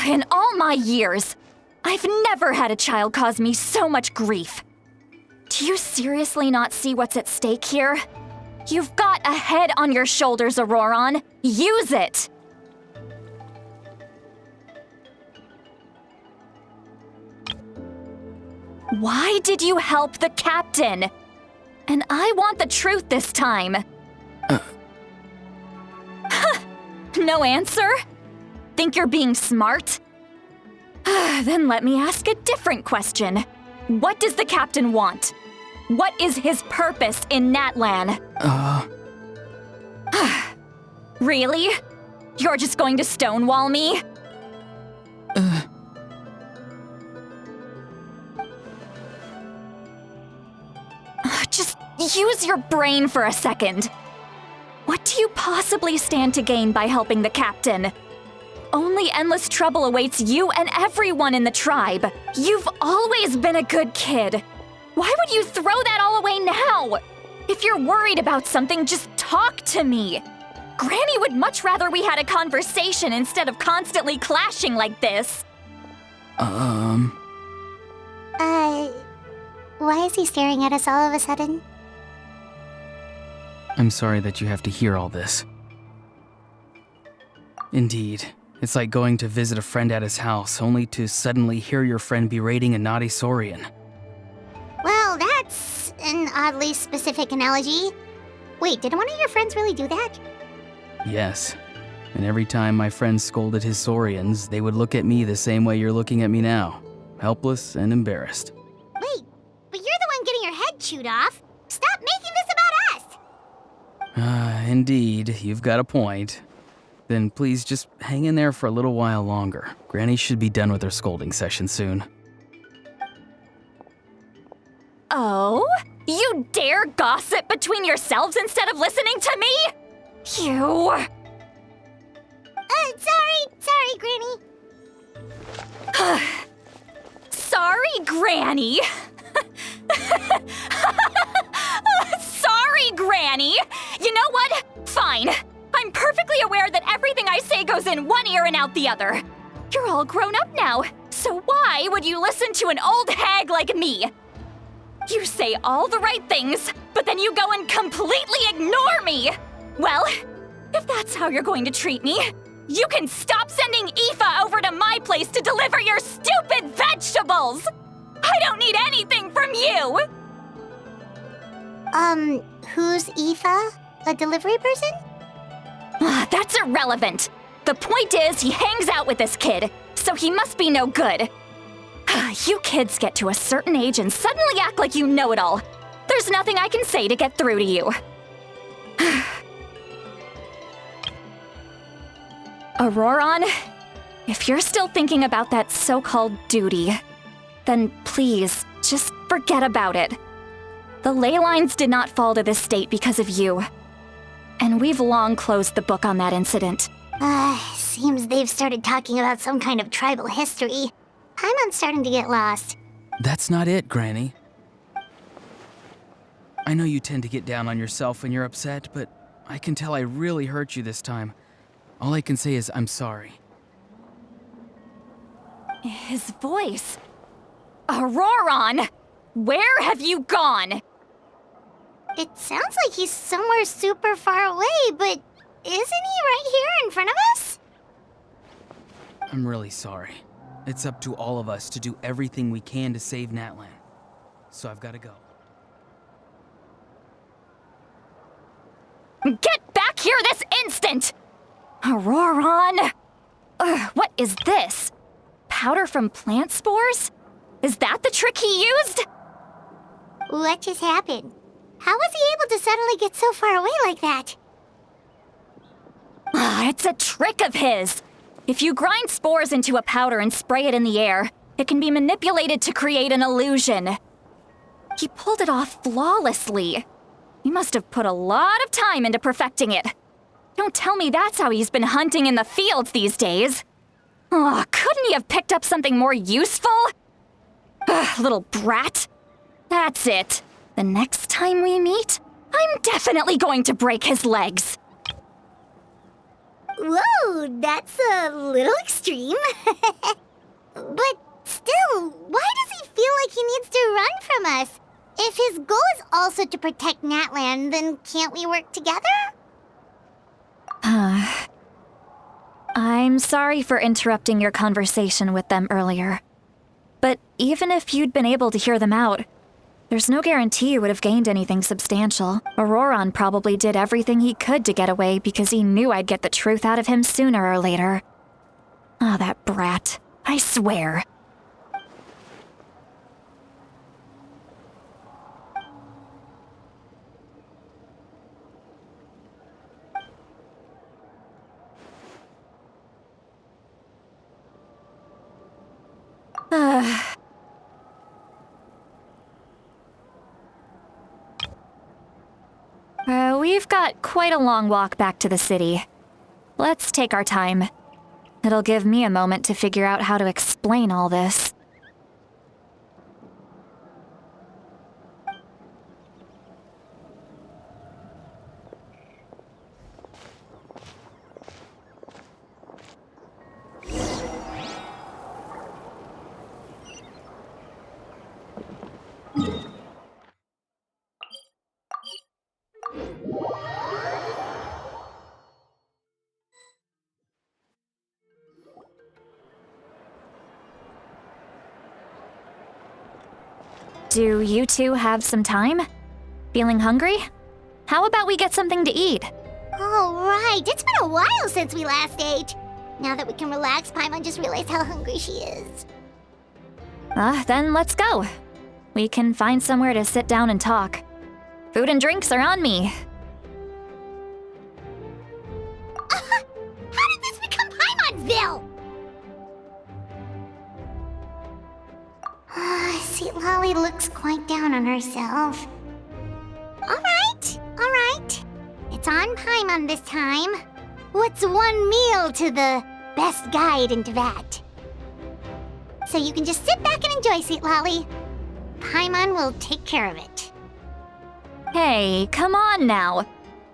In all my years, I've never had a child cause me so much grief. Do you seriously not see what's at stake here? You've got a head on your shoulders, Auroron. Use it! Why did you help the captain? And I want the truth this time. No answer? Think you're being smart? Then let me ask a different question. What does the captain want? What is his purpose in Natlan? Really? You're just going to stonewall me? Just use your brain for a second. What do you possibly stand to gain by helping the captain? Only endless trouble awaits you and everyone in the tribe. You've always been a good kid. Why would you throw that all away now? If you're worried about something, just talk to me. Granny would much rather we had a conversation instead of constantly clashing like this. Why is he staring at us all of a sudden? I'm sorry that you have to hear all this. Indeed, it's like going to visit a friend at his house, only to suddenly hear your friend berating a naughty Saurian. Well, that's an oddly specific analogy. Wait, did one of your friends really do that? Yes, and every time my friend scolded his Saurians, they would look at me the same way you're looking at me now, helpless and embarrassed. Wait, but you're the one getting your head chewed off. Stop making this about us! Indeed, you've got a point. Then please just hang in there for a little while longer. Granny should be done with her scolding session soon. Oh? You dare gossip between yourselves instead of listening to me? You... Sorry, Granny. Sorry, Granny. Sorry, Granny. You know what? Fine. I'm perfectly aware that everything I say goes in one ear and out the other. You're all grown up now, so why would you listen to an old hag like me? You say all the right things, but then you go and completely ignore me. Well, if that's how you're going to treat me, you can stop sending Aoife over to my place to deliver your stupid vegetables! I don't need anything from you! Who's Aoife? A delivery person? That's irrelevant. The point is, he hangs out with this kid, so he must be no good. You kids get to a certain age and suddenly act like you know it all. There's nothing I can say to get through to you. Auroron, if you're still thinking about that so-called duty, then please, just forget about it. The ley lines did not fall to this state because of you. And we've long closed the book on that incident. Seems they've started talking about some kind of tribal history. I'm starting to get lost. That's not it, Granny. I know you tend to get down on yourself when you're upset, but I can tell I really hurt you this time. All I can say is I'm sorry. His voice. Auroron! Where have you gone? It sounds like he's somewhere super far away, but isn't he right here in front of us? I'm really sorry. It's up to all of us to do everything we can to save Natlan. So I've got to go. Get back here this instant! Auroron! What is this? Powder from plant spores? Is that the trick he used? What just happened? How was he able to suddenly get so far away like that? It's a trick of his. If you grind spores into a powder and spray it in the air, it can be manipulated to create an illusion. He pulled it off flawlessly. He must have put a lot of time into perfecting it. Don't tell me that's how he's been hunting in the fields these days. Oh, couldn't he have picked up something more useful? Little brat. That's it. The next time we meet, I'm definitely going to break his legs. Whoa, that's a little extreme. But still, why does he feel like he needs to run from us? If his goal is also to protect Natland, then can't we work together? I'm sorry for interrupting your conversation with them earlier. But even if you'd been able to hear them out, there's no guarantee you would have gained anything substantial. Auroron probably did everything he could to get away because he knew I'd get the truth out of him sooner or later. Ah, that brat. I swear. We've got quite a long walk back to the city. Let's take our time. It'll give me a moment to figure out how to explain all this. Do you two have some time? Feeling hungry? How about we get something to eat? Oh, right. It's been a while since we last ate. Now that we can relax, Paimon just realized how hungry she is. Then let's go. We can find somewhere to sit down and talk. Food and drinks are on me. How did this become Paimonville? Sweet Lolly looks quite down on herself. All right. It's on Paimon this time. What's one meal to the best guide into that? So you can just sit back and enjoy, Sweet Lolly. Paimon will take care of it. Hey, come on now.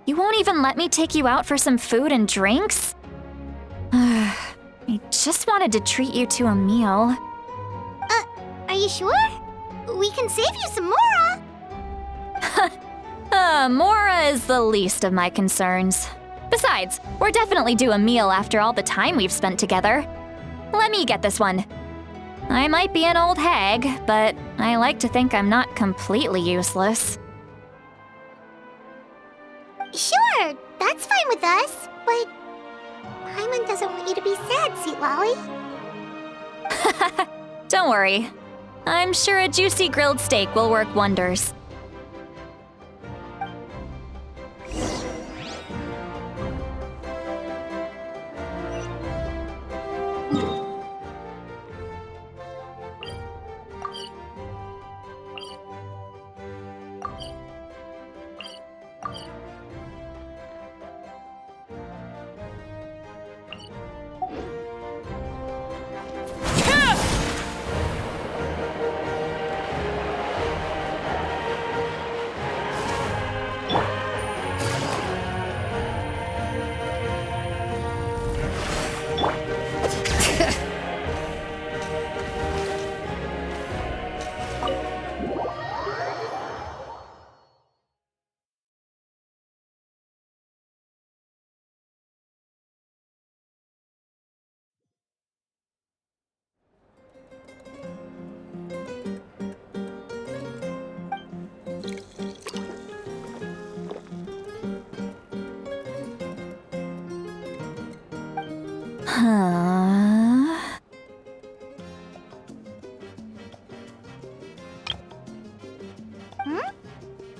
You won't even let me take you out for some food and drinks? I just wanted to treat you to a meal. Are you sure? We can save you some Mora. Mora is the least of my concerns. Besides, we're definitely due a meal after all the time we've spent together. Let me get this one. I might be an old hag, but I like to think I'm not completely useless. Sure, that's fine with us, but Paimon doesn't want you to be sad, Sweet Lolly. Don't worry. I'm sure a juicy grilled steak will work wonders.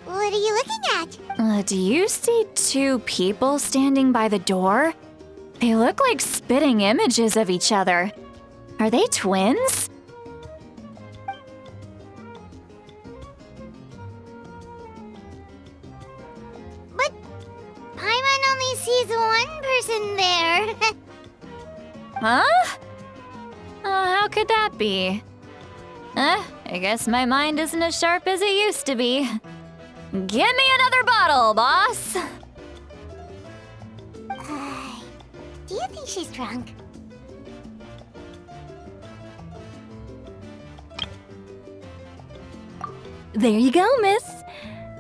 What are you looking at? Do you see two people standing by the door? They look like spitting images of each other. Are they twins? But Paimon only sees one person there. Huh? How could that be? I guess my mind isn't as sharp as it used to be. Give me another bottle, boss! Do you think she's drunk? There you go, miss.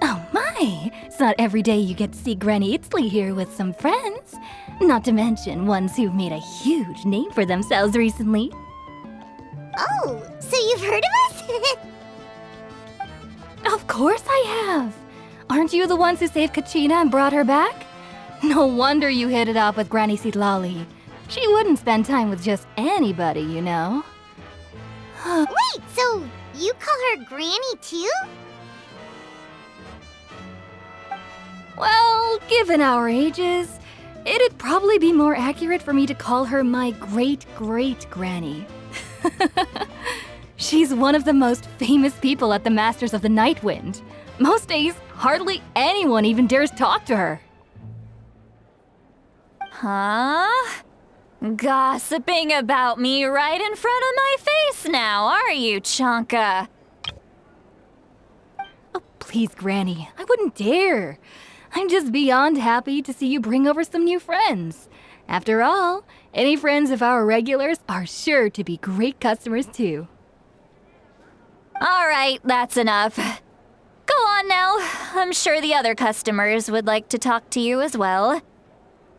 Oh my, it's not every day you get to see Granny Itzley here with some friends. Not to mention ones who've made a huge name for themselves recently. Oh, so you've heard of us? Of course I have. Aren't you the ones who saved Kachina and brought her back? No wonder you hit it off with Granny Sitlali. She wouldn't spend time with just anybody, you know. Wait, so you call her Granny too? Well, given our ages, it'd probably be more accurate for me to call her my great-great-granny. She's one of the most famous people at the Masters of the Nightwind. Most days, hardly anyone even dares talk to her. Huh? Gossiping about me right in front of my face now, are you, Chonka? Oh, please, Granny, I wouldn't dare. I'm just beyond happy to see you bring over some new friends. After all, any friends of our regulars are sure to be great customers too. All right, that's enough. Go on now. I'm sure the other customers would like to talk to you as well.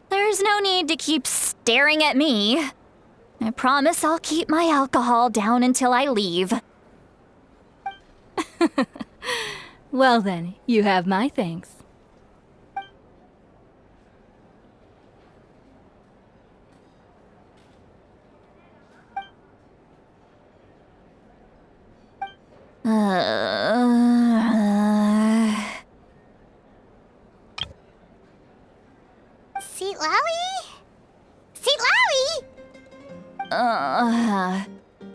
There's no need to keep staring at me. I promise I'll keep my alcohol down until I leave. Well then, you have my thanks. Sitlali? Sitlali?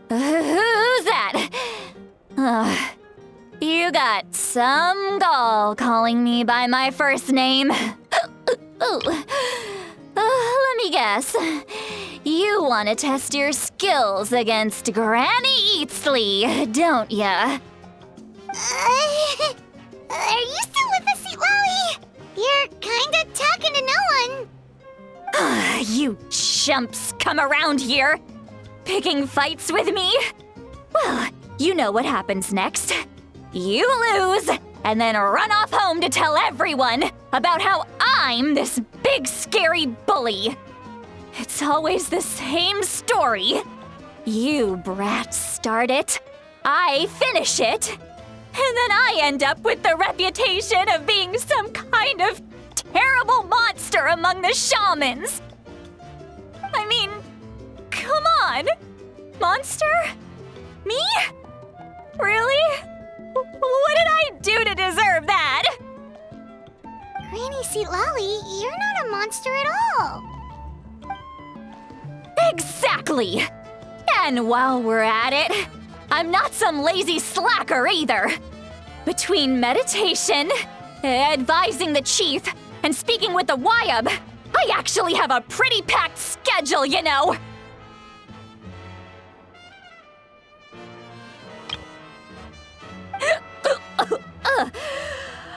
Who's that? You got some gall calling me by my first name. Let me guess. You want to test your skills against Granny Eatsley, don't ya? Are you still with us, Sitlali? You're kinda talking to no one. You chumps come around here, picking fights with me? Well, you know what happens next. You lose, and then run off home to tell everyone about how I'm this big scary bully. It's always the same story. You brats start it, I finish it, and then I end up with the reputation of being some kind of terrible monster among the shamans. I mean, come on. Monster? Me? Really? What did I do to deserve that? Granny Sitlali, you're not a monster at all. Exactly! And while we're at it, I'm not some lazy slacker either. Between meditation, advising the chief, and speaking with the Wyab, I actually have a pretty packed schedule, you know!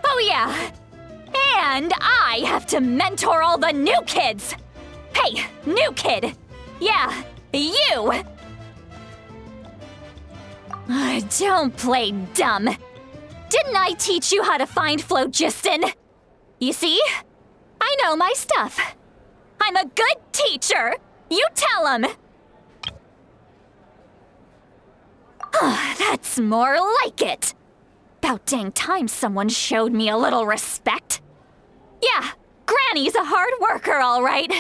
Oh yeah! And I have to mentor all the new kids! Hey, new kid! Yeah, you! Don't play dumb. Didn't I teach you how to find phlogiston? You see? I know my stuff. I'm a good teacher. You tell him. That's more like it. About dang time someone showed me a little respect. Yeah, Granny's a hard worker, all right.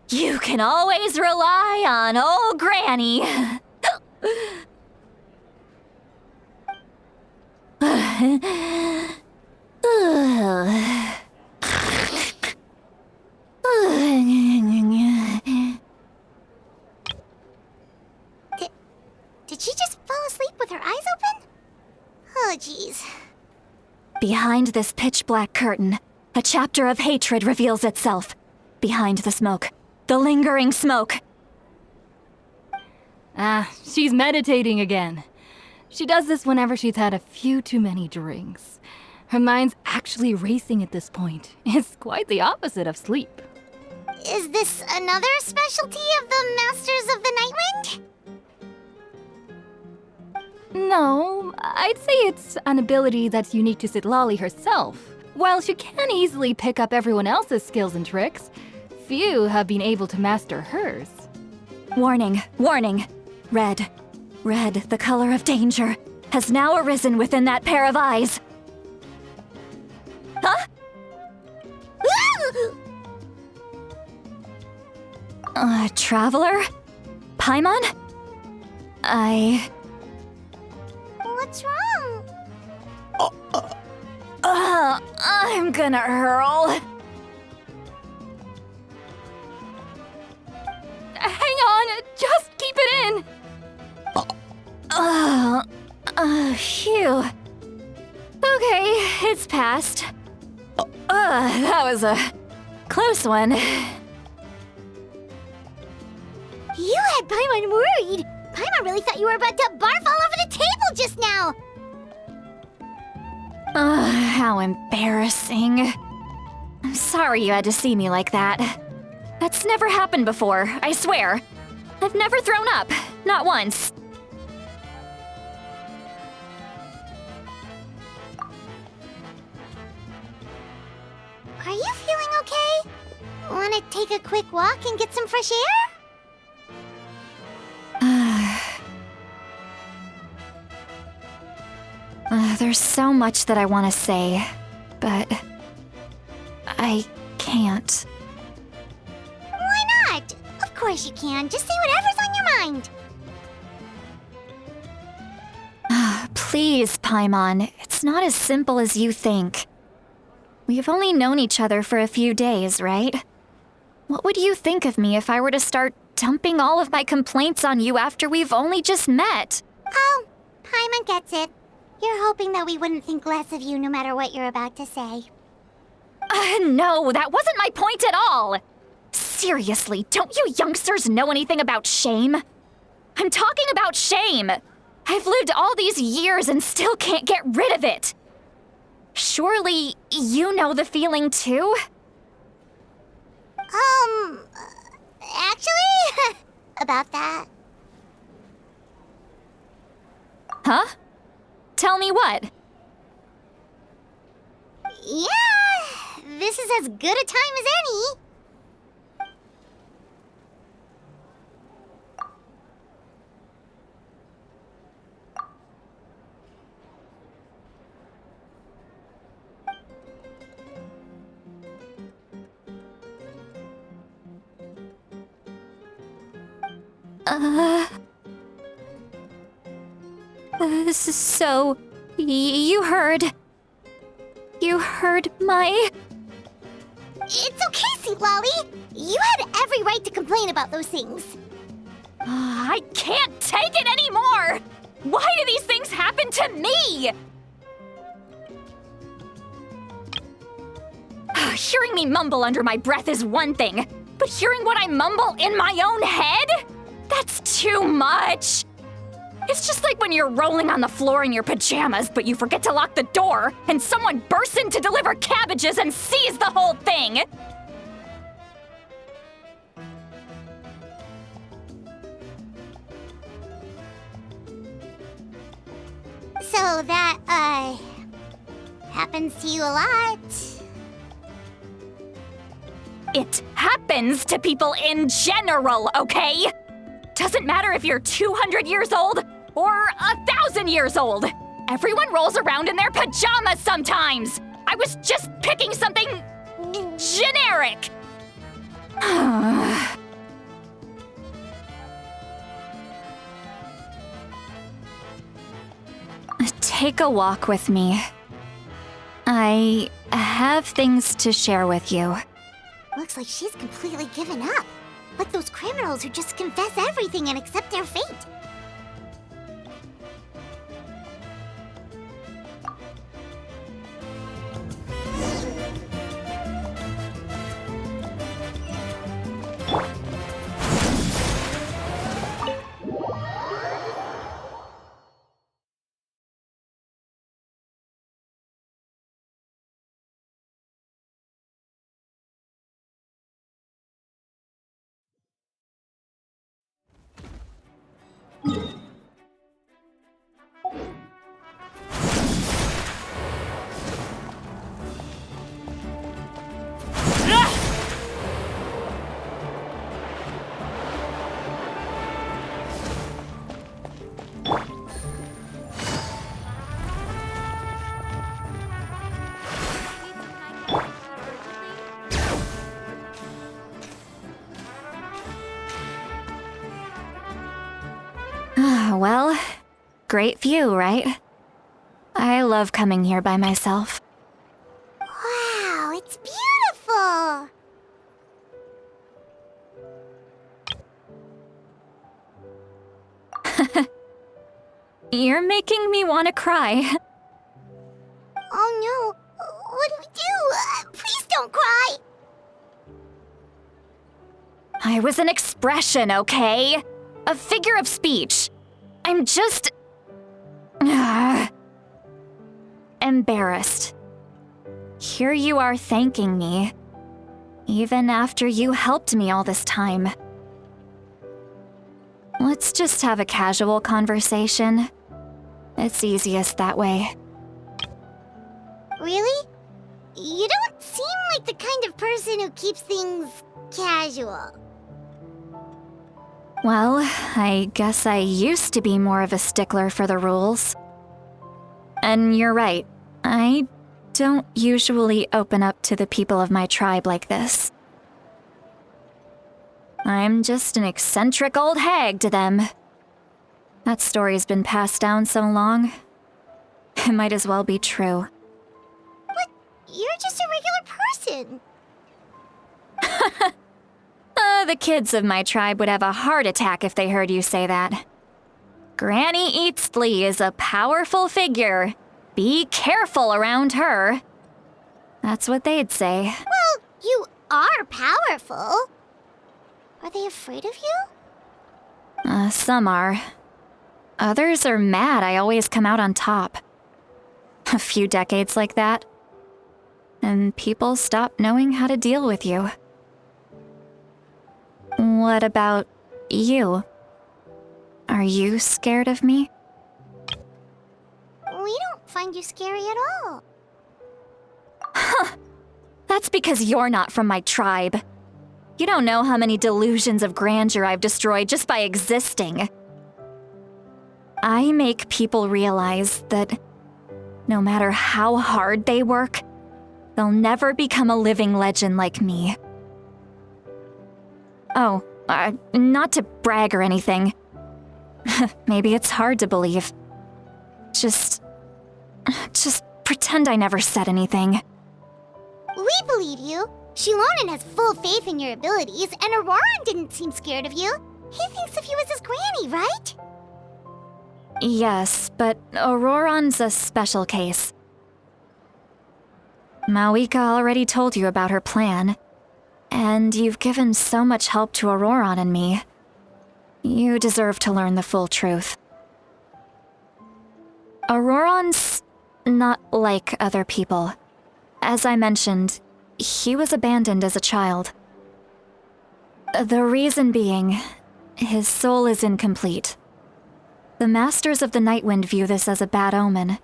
You can always rely on old Granny. Did she just fall asleep with her eyes open? Oh, jeez. Behind this pitch-black curtain, a chapter of hatred reveals itself. Behind the smoke. The lingering smoke. She's meditating again. She does this whenever she's had a few too many drinks. Her mind's actually racing at this point. It's quite the opposite of sleep. Is this another specialty of the Masters of the Nightwind? No, I'd say it's an ability that's unique to Citlali herself. While she can easily pick up everyone else's skills and tricks, few have been able to master hers. Warning, warning. Red, the color of danger, has now arisen within that pair of eyes. Huh? Traveler? Paimon? What's wrong? I'm gonna hurl. Hang on, just keep it in! Phew. Okay, it's passed. That was a close one. You had Paimon worried. Paimon really thought you were about to barf all over the table just now. How embarrassing. I'm sorry you had to see me like that. That's never happened before, I swear. I've never thrown up, not once. Are you feeling okay? Wanna take a quick walk and get some fresh air? There's so much that I want to say, but I can't. Why not? Of course you can. Just say whatever's on your mind. Please, Paimon, it's not as simple as you think. We've only known each other for a few days, right? What would you think of me if I were to start dumping all of my complaints on you after we've only just met? Oh, Paimon gets it. You're hoping that we wouldn't think less of you no matter what you're about to say. No, that wasn't my point at all. Seriously, don't you youngsters know anything about shame? I'm talking about shame. I've lived all these years and still can't get rid of it. Surely you know the feeling too? Actually, about that. Huh? Tell me what? Yeah, this is as good a time as any. So, you heard my... It's okay, Sweet Lolly. You had every right to complain about those things. I can't take it anymore! Why do these things happen to me? Hearing me mumble under my breath is one thing, but hearing what I mumble in my own head? That's too much! It's just like when you're rolling on the floor in your pajamas, but you forget to lock the door, and someone bursts in to deliver cabbages and sees the whole thing! So that, happens to you a lot. It happens to people in general, okay? Doesn't matter if you're 200 years old or 1,000 years old. Everyone rolls around in their pajamas sometimes. I was just picking something generic. Take a walk with me. I have things to share with you. Looks like she's completely given up. Like those criminals who just confess everything and accept their fate. Well, great view, right? I love coming here by myself. Wow, it's beautiful! You're making me want to cry. Oh no, what do we do? Please don't cry! I was an expression, okay? A figure of speech. I'm just... embarrassed. Here you are thanking me, even after you helped me all this time. Let's just have a casual conversation. It's easiest that way. Really? You don't seem like the kind of person who keeps things casual. Well, I guess I used to be more of a stickler for the rules. And you're right, I don't usually open up to the people of my tribe like this. I'm just an eccentric old hag to them. That story's been passed down so long, it might as well be true. But you're just a regular person. The kids of my tribe would have a heart attack if they heard you say that. Granny Eatsley is a powerful figure. Be careful around her. That's what they'd say. Well, you are powerful. Are they afraid of you? Some are. Others are mad I always come out on top. A few decades like that, and people stop knowing how to deal with you. What about you? Are you scared of me? We don't find you scary at all. That's because you're not from my tribe. You don't know how many delusions of grandeur I've destroyed just by existing. I make people realize that no matter how hard they work, they'll never become a living legend like me. Oh, not to brag or anything. Maybe it's hard to believe. Just pretend I never said anything. We believe you. Shilonen has full faith in your abilities, and Auroran didn't seem scared of you. He thinks of you as his granny, right? Yes, but Auroran's a special case. Mawika already told you about her plan, and you've given so much help to Auroran and me. You deserve to learn the full truth. Auroran's not like other people. As I mentioned, he was abandoned as a child. The reason being, his soul is incomplete. The Masters of the Nightwind view this as a bad omen,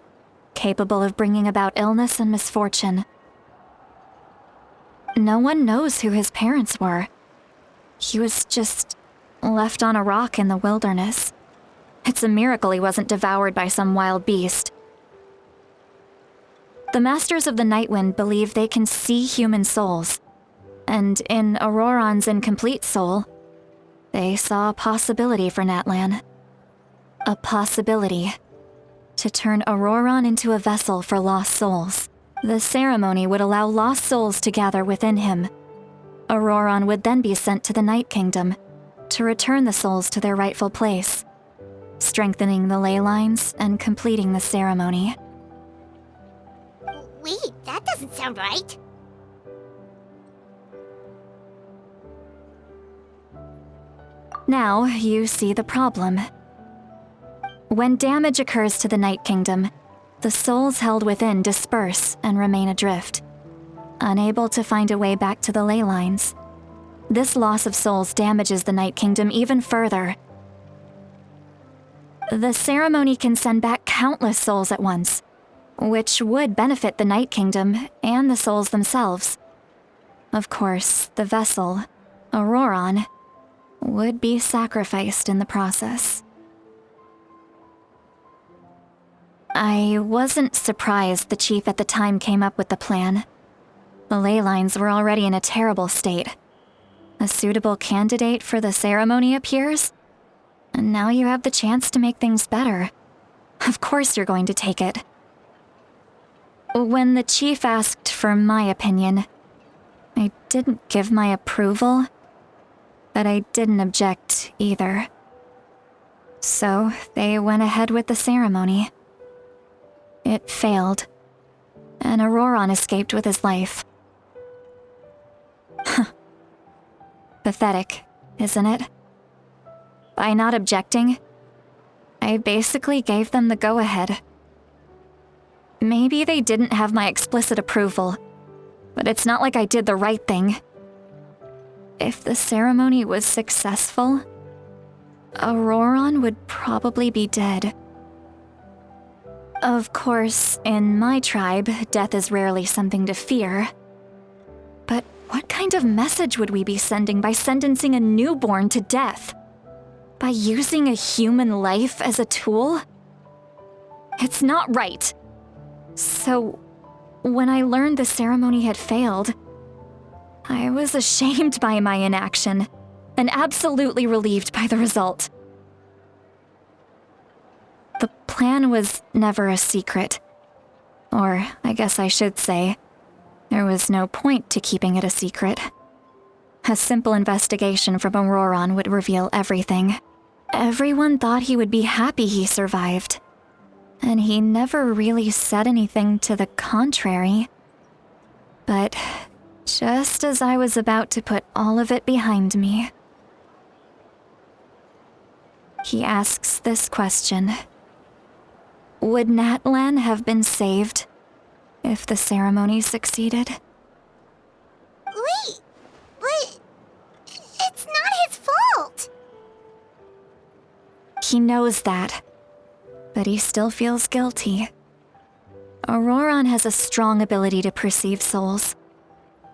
capable of bringing about illness and misfortune. No one knows who his parents were. He was just left on a rock in the wilderness. It's a miracle he wasn't devoured by some wild beast. The Masters of the Nightwind believe they can see human souls, and in Auroran's incomplete soul, they saw a possibility for Natlan. A possibility to turn Auroran into a vessel for lost souls. The ceremony would allow lost souls to gather within him. Auroran would then be sent to the Night Kingdom to return the souls to their rightful place, strengthening the ley lines and completing the ceremony. Wait, that doesn't sound right. Now you see the problem. When damage occurs to the Night Kingdom, the souls held within disperse and remain adrift, unable to find a way back to the ley lines. This loss of souls damages the Night Kingdom even further. The ceremony can send back countless souls at once, which would benefit the Night Kingdom and the souls themselves. Of course, the vessel, Auroron, would be sacrificed in the process. I wasn't surprised the chief at the time came up with the plan. The ley lines were already in a terrible state. A suitable candidate for the ceremony appears, and now you have the chance to make things better. Of course you're going to take it. When the chief asked for my opinion, I didn't give my approval, but I didn't object either. So they went ahead with the ceremony. It failed, and Auroron escaped with his life. Pathetic, isn't it? By not objecting, I basically gave them the go-ahead. Maybe they didn't have my explicit approval, but it's not like I did the right thing. If the ceremony was successful, Auroron would probably be dead. Of course, in my tribe, death is rarely something to fear. But what kind of message would we be sending by sentencing a newborn to death? By using a human life as a tool? It's not right. So, when I learned the ceremony had failed, I was ashamed by my inaction, and absolutely relieved by the result. The plan was never a secret. Or, I guess I should say, there was no point to keeping it a secret. A simple investigation from Auroron would reveal everything. Everyone thought he would be happy he survived. And he never really said anything to the contrary. But just as I was about to put all of it behind me, he asks this question. Would Natlan have been saved if the ceremony succeeded? Wait, but it's not his fault. He knows that, but he still feels guilty. Auroron has a strong ability to perceive souls,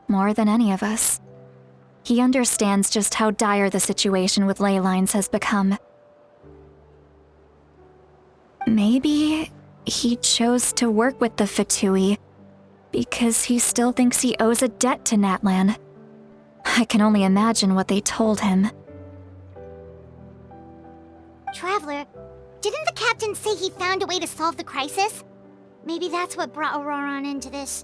more than any of us. He understands just how dire the situation with ley lines has become. Maybe he chose to work with the Fatui because he still thinks he owes a debt to Natlan. I can only imagine what they told him. Traveler, didn't the captain say he found a way to solve the crisis? Maybe that's what brought Auroron into this.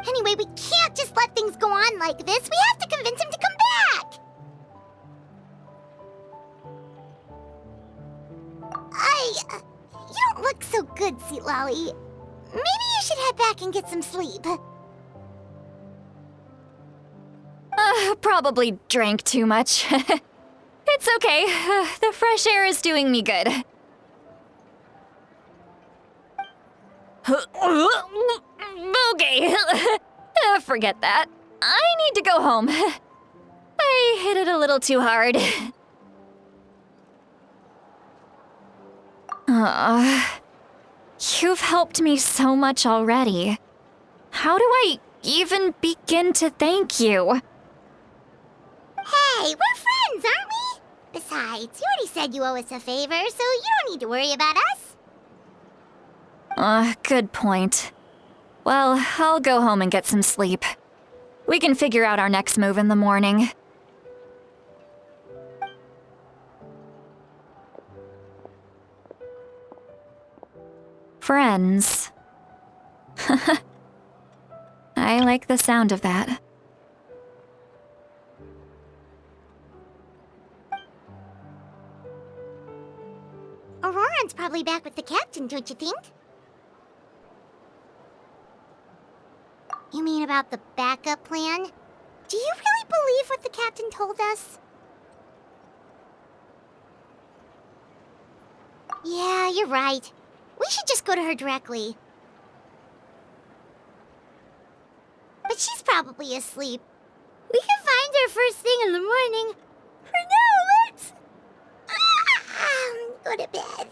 Anyway, we can't just let things go on like this. We have to convince him to come back! You don't look so good, Seatlolly. Maybe you should head back and get some sleep. Probably drank too much. It's okay. The fresh air is doing me good. Okay. Forget that. I need to go home. I hit it a little too hard. You've helped me so much already. How do I even begin to thank you? Hey, we're friends, aren't we? Besides, you already said you owe us a favor, so you don't need to worry about us. Good point. Well, I'll go home and get some sleep. We can figure out our next move in the morning. Friends. I like the sound of that. Auroron's probably back with the captain, don't you think? You mean about the backup plan? Do you really believe what the captain told us? Yeah, you're right. We should just go to her directly. But she's probably asleep. We can find her first thing in the morning. For now, let's... go to bed.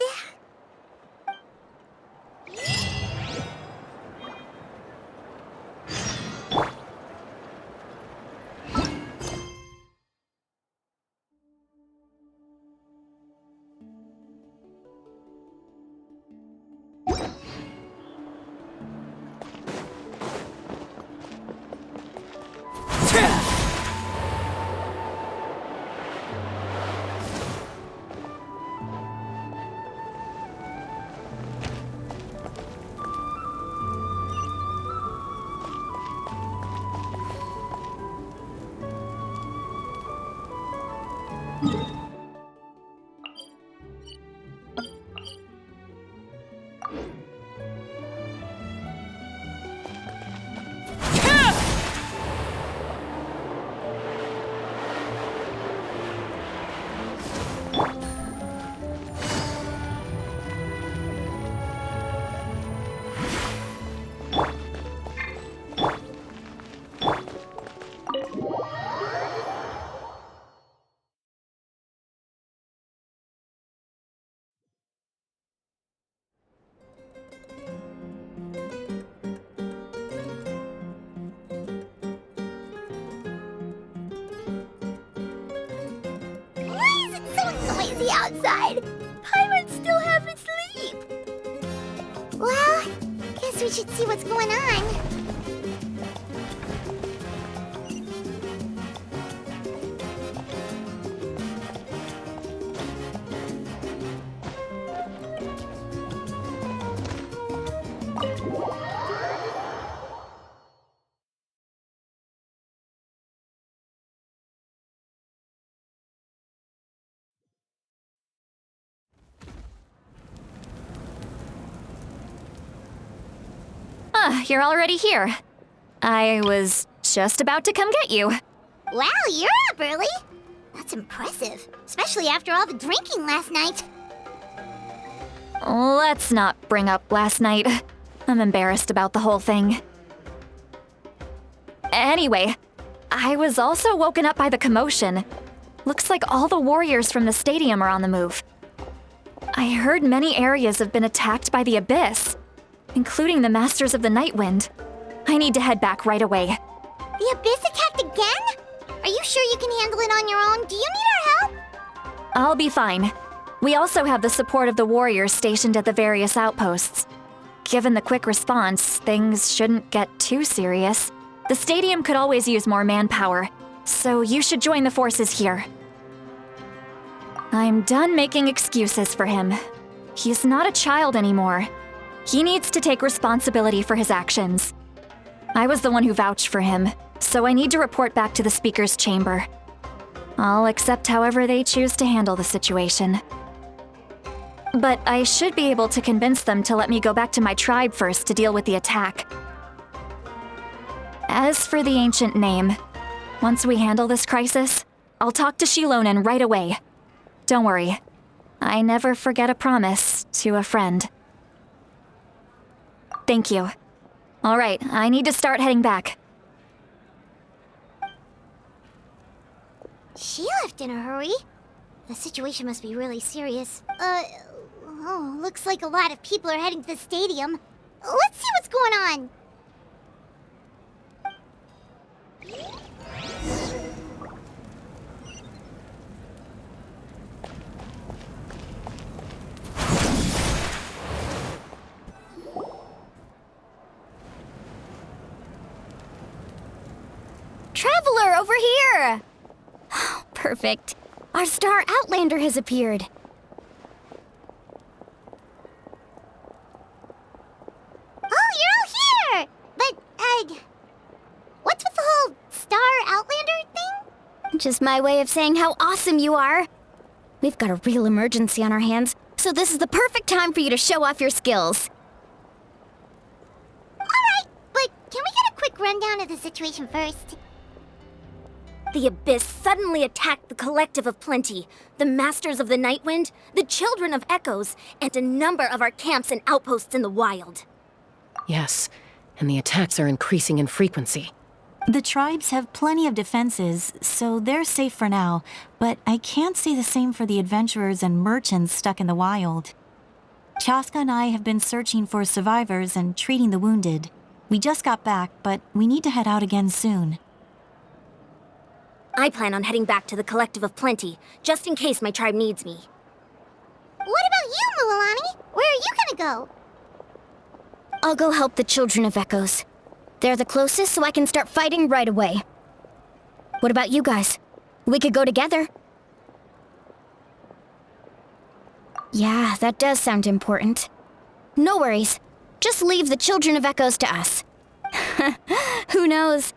Why is it so noisy outside? Paimon still haven't sleep. Well, guess we should see what's going on. You're already here. I was just about to come get you. Wow, you're up early. That's impressive, especially after all the drinking last night. Let's not bring up last night. I'm embarrassed about the whole thing. Anyway, I was also woken up by the commotion. Looks like all the warriors from the stadium are on the move. I heard many areas have been attacked by the Abyss, including the Masters of the Nightwind. I need to head back right away. The Abyss attacked again? Are you sure you can handle it on your own? Do you need our help? I'll be fine. We also have the support of the warriors stationed at the various outposts. Given the quick response, things shouldn't get too serious. The stadium could always use more manpower, so you should join the forces here. I'm done making excuses for him. He's not a child anymore. He needs to take responsibility for his actions. I was the one who vouched for him, so I need to report back to the Speaker's chamber. I'll accept however they choose to handle the situation. But I should be able to convince them to let me go back to my tribe first to deal with the attack. As for the ancient name, once we handle this crisis, I'll talk to Shilonen right away. Don't worry, I never forget a promise to a friend. Thank you. All right, I need to start heading back. She left in a hurry. The situation must be really serious. Looks like a lot of people are heading to the stadium. Let's see what's going on. Traveler, over here! Perfect. Our star Outlander has appeared. Oh, you're all here! But, what's with the whole Star Outlander thing? Just my way of saying how awesome you are. We've got a real emergency on our hands, so this is the perfect time for you to show off your skills. Alright, but can we get a quick rundown of the situation first? The Abyss suddenly attacked the Collective of Plenty, the Masters of the Nightwind, the Children of Echoes, and a number of our camps and outposts in the wild. Yes, and the attacks are increasing in frequency. The tribes have plenty of defenses, so they're safe for now, but I can't say the same for the adventurers and merchants stuck in the wild. Chaska and I have been searching for survivors and treating the wounded. We just got back, but we need to head out again soon. I plan on heading back to the Collective of Plenty, just in case my tribe needs me. What about you, Mualani? Where are you gonna go? I'll go help the Children of Echoes. They're the closest, so I can start fighting right away. What about you guys? We could go together. Yeah, that does sound important. No worries. Just leave the Children of Echoes to us. Who knows?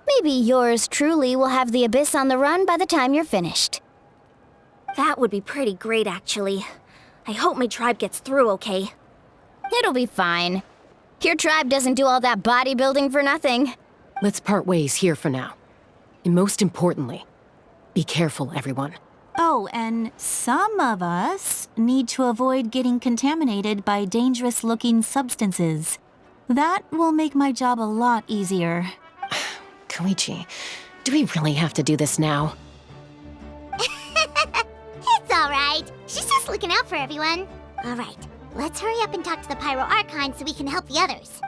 Maybe yours truly will have the Abyss on the run by the time you're finished. That would be pretty great, actually. I hope my tribe gets through okay. It'll be fine. Your tribe doesn't do all that bodybuilding for nothing. Let's part ways here for now. And most importantly, be careful, everyone. Oh, and some of us need to avoid getting contaminated by dangerous-looking substances. That will make my job a lot easier. Koichi, do we really have to do this now? It's alright. She's just looking out for everyone. Alright, let's hurry up and talk to the Pyro Archon so we can help the others.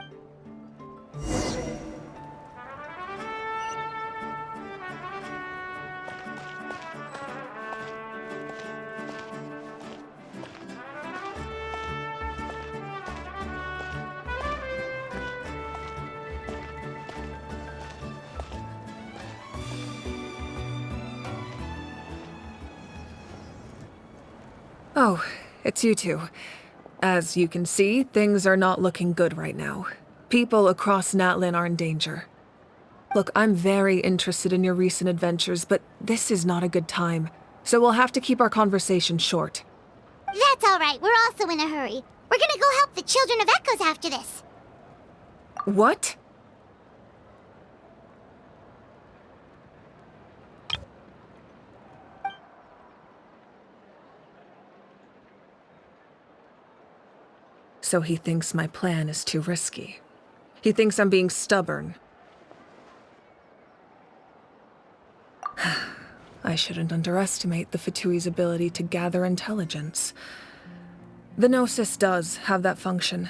Oh, it's you two. As you can see, things are not looking good right now. People across Natlin are in danger. Look, I'm very interested in your recent adventures, but this is not a good time, so we'll have to keep our conversation short. That's alright, we're also in a hurry. We're gonna go help the Children of Echoes after this. What? So he thinks my plan is too risky. He thinks I'm being stubborn. I shouldn't underestimate the Fatui's ability to gather intelligence. The Gnosis does have that function,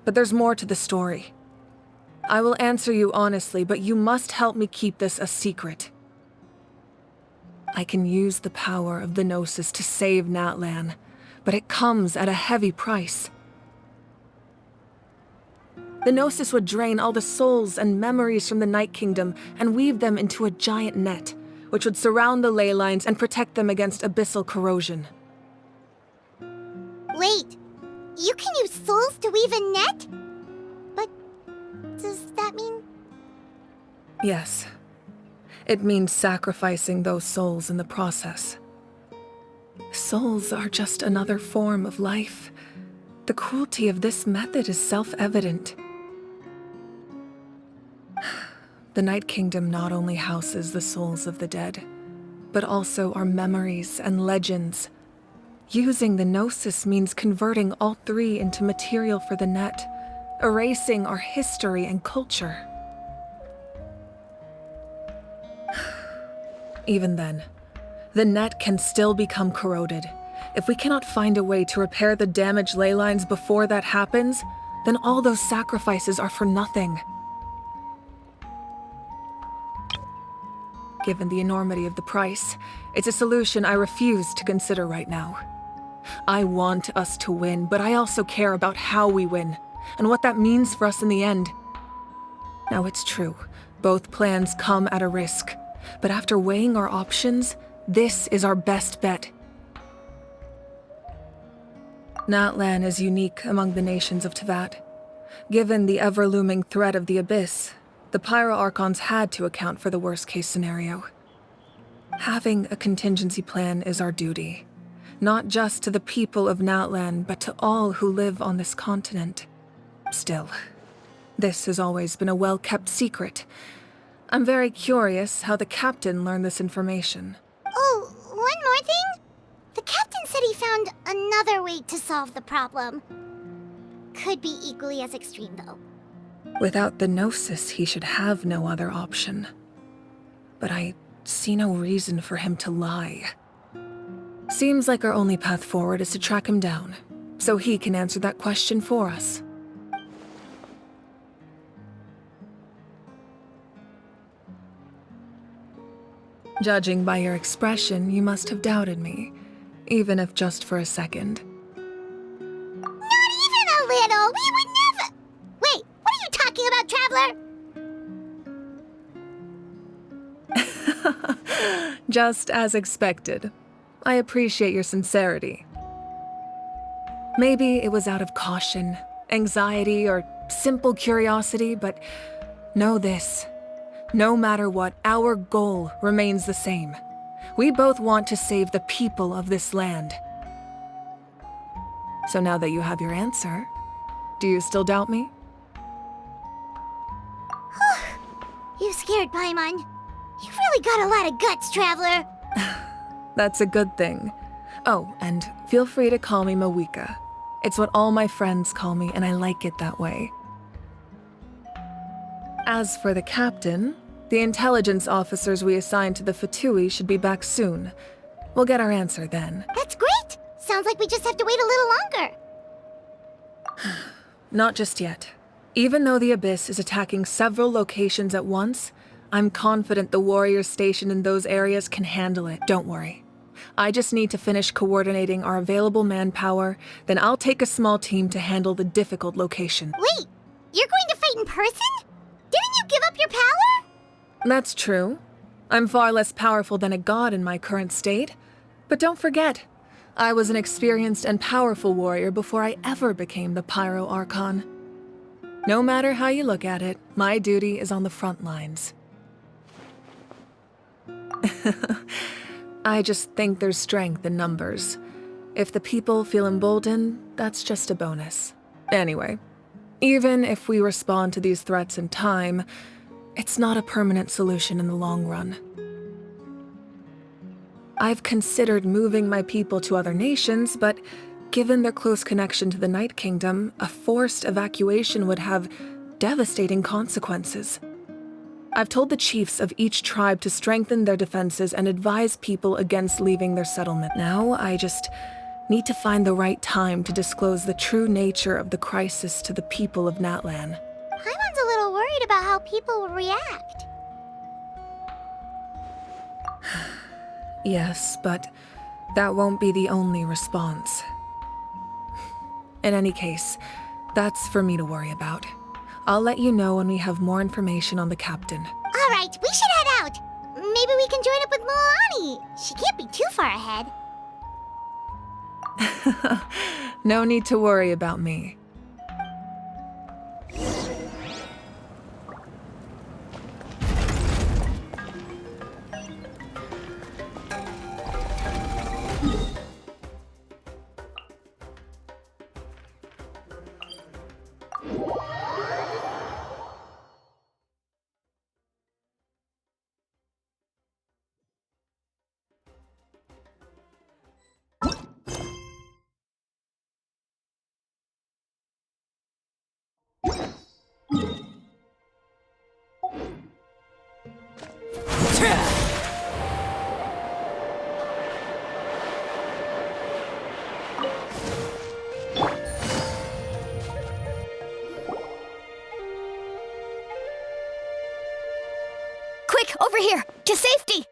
but there's more to the story. I will answer you honestly, but you must help me keep this a secret. I can use the power of the Gnosis to save Natlan, but it comes at a heavy price. The Gnosis would drain all the souls and memories from the Night Kingdom and weave them into a giant net, which would surround the ley lines and protect them against abyssal corrosion. Wait, you can use souls to weave a net? But does that mean... Yes. It means sacrificing those souls in the process. Souls are just another form of life. The cruelty of this method is self-evident. The Night Kingdom not only houses the souls of the dead, but also our memories and legends. Using the Gnosis means converting all three into material for the net, erasing our history and culture. Even then, the net can still become corroded. If we cannot find a way to repair the damaged ley lines before that happens, then all those sacrifices are for nothing. Given the enormity of the price, it's a solution I refuse to consider right now. I want us to win, but I also care about how we win, and what that means for us in the end. Now it's true, both plans come at a risk, but after weighing our options, this is our best bet. Natlan is unique among the nations of Teyvat. Given the ever-looming threat of the Abyss, the Pyro Archons had to account for the worst-case scenario. Having a contingency plan is our duty, not just to the people of Natlan, but to all who live on this continent. Still, this has always been a well-kept secret. I'm very curious how the captain learned this information. Oh, one more thing? The captain said he found another way to solve the problem. Could be equally as extreme, though. Without the Gnosis, he should have no other option. But I see no reason for him to lie. Seems like our only path forward is to track him down, so he can answer that question for us. Judging by your expression, you must have doubted me, even if just for a second. Not even a little! We would never— Wait, what are you talking about, Traveler? Just as expected. I appreciate your sincerity. Maybe it was out of caution, anxiety, or simple curiosity, but know this. No matter what, our goal remains the same. We both want to save the people of this land. So now that you have your answer, do you still doubt me? You scared Paimon. You've really got a lot of guts, Traveler. That's a good thing. Oh, and feel free to call me Mawika. It's what all my friends call me, and I like it that way. As for the captain, the intelligence officers we assigned to the Fatui should be back soon. We'll get our answer then. That's great! Sounds like we just have to wait a little longer. Not just yet. Even though the Abyss is attacking several locations at once, I'm confident the warriors stationed in those areas can handle it. Don't worry. I just need to finish coordinating our available manpower, then I'll take a small team to handle the difficult location. Wait, you're going to fight in person? Didn't you give up your power? That's true. I'm far less powerful than a god in my current state. But don't forget, I was an experienced and powerful warrior before I ever became the Pyro Archon. No matter how you look at it, my duty is on the front lines. I just think there's strength in numbers. If the people feel emboldened, that's just a bonus. Anyway, even if we respond to these threats in time, it's not a permanent solution in the long run. I've considered moving my people to other nations, but given their close connection to the Night Kingdom, a forced evacuation would have devastating consequences. I've told the chiefs of each tribe to strengthen their defenses and advise people against leaving their settlement. Now, I just need to find the right time to disclose the true nature of the crisis to the people of Natlan. Paimon's a little worried about how people will react. Yes, but that won't be the only response. In any case, that's for me to worry about. I'll let you know when we have more information on the captain. All right, we should head out. Maybe we can join up with Milani. She can't be too far ahead. No need to worry about me. Quick, over here! To safety!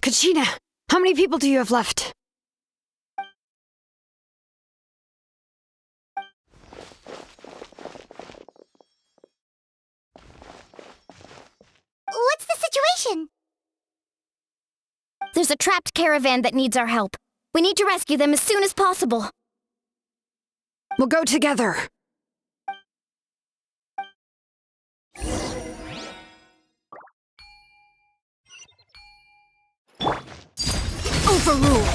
Kachina, how many people do you have left? What's the situation? There's a trapped caravan that needs our help. We need to rescue them as soon as possible. We'll go together. Overruled.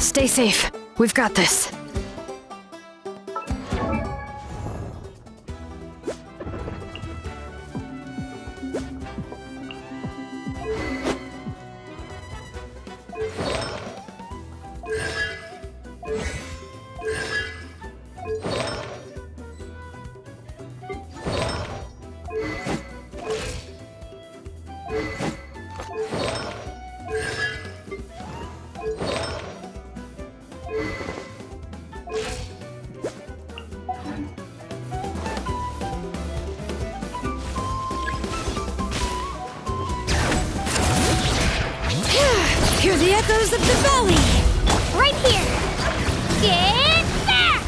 Stay safe. We've got this. Hear the echoes of the valley! Right here! Get back!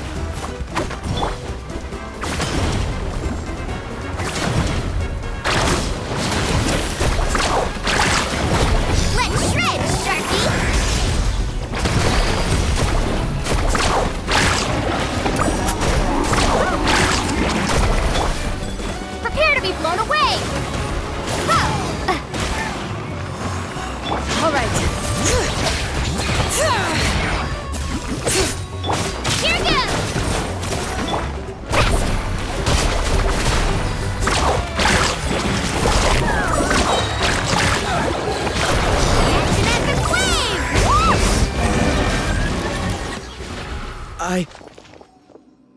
Let's shred, Sharky! Prepare to be blown away! All right. Here goes! Epic wave!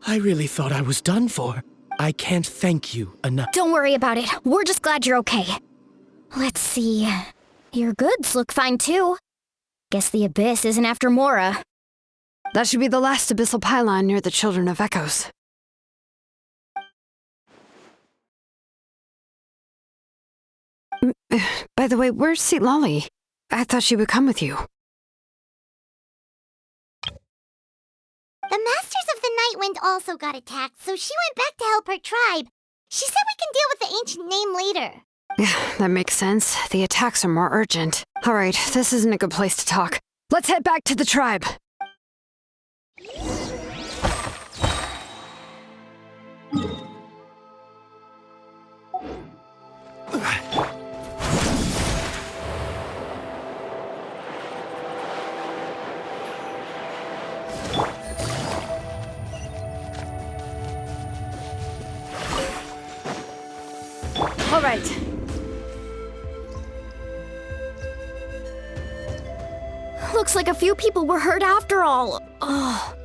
I really thought I was done for. I can't thank you enough. Don't worry about it. We're just glad you're okay. Let's see. Your goods look fine too. Guess the Abyss isn't after Mora. That should be the last abyssal pylon near the Children of Echoes. By the way, where's Seat Lolly? I thought she would come with you. The Masters of the Nightwind also got attacked, so she went back to help her tribe. She said we can deal with the ancient name later. Yeah, that makes sense. The attacks are more urgent. All right, this isn't a good place to talk. Let's head back to the tribe. All right. Looks like a few people were hurt after all. Oh,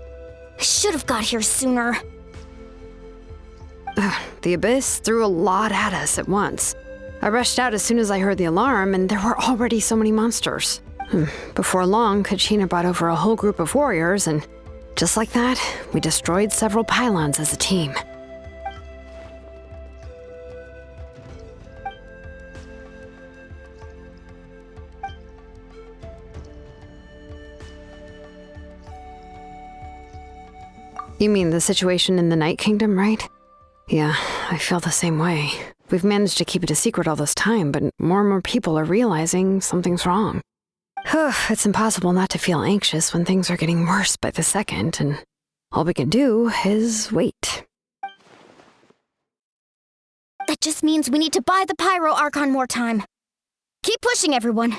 I should have got here sooner. The Abyss threw a lot at us at once. I rushed out as soon as I heard the alarm, and there were already so many monsters. Before long, Kachina brought over a whole group of warriors, and just like that, we destroyed several pylons as a team. You mean the situation in the Night Kingdom, right? Yeah, I feel the same way. We've managed to keep it a secret all this time, but more and more people are realizing something's wrong. It's impossible not to feel anxious when things are getting worse by the second, and all we can do is wait. That just means we need to buy the Pyro Archon more time. Keep pushing, everyone.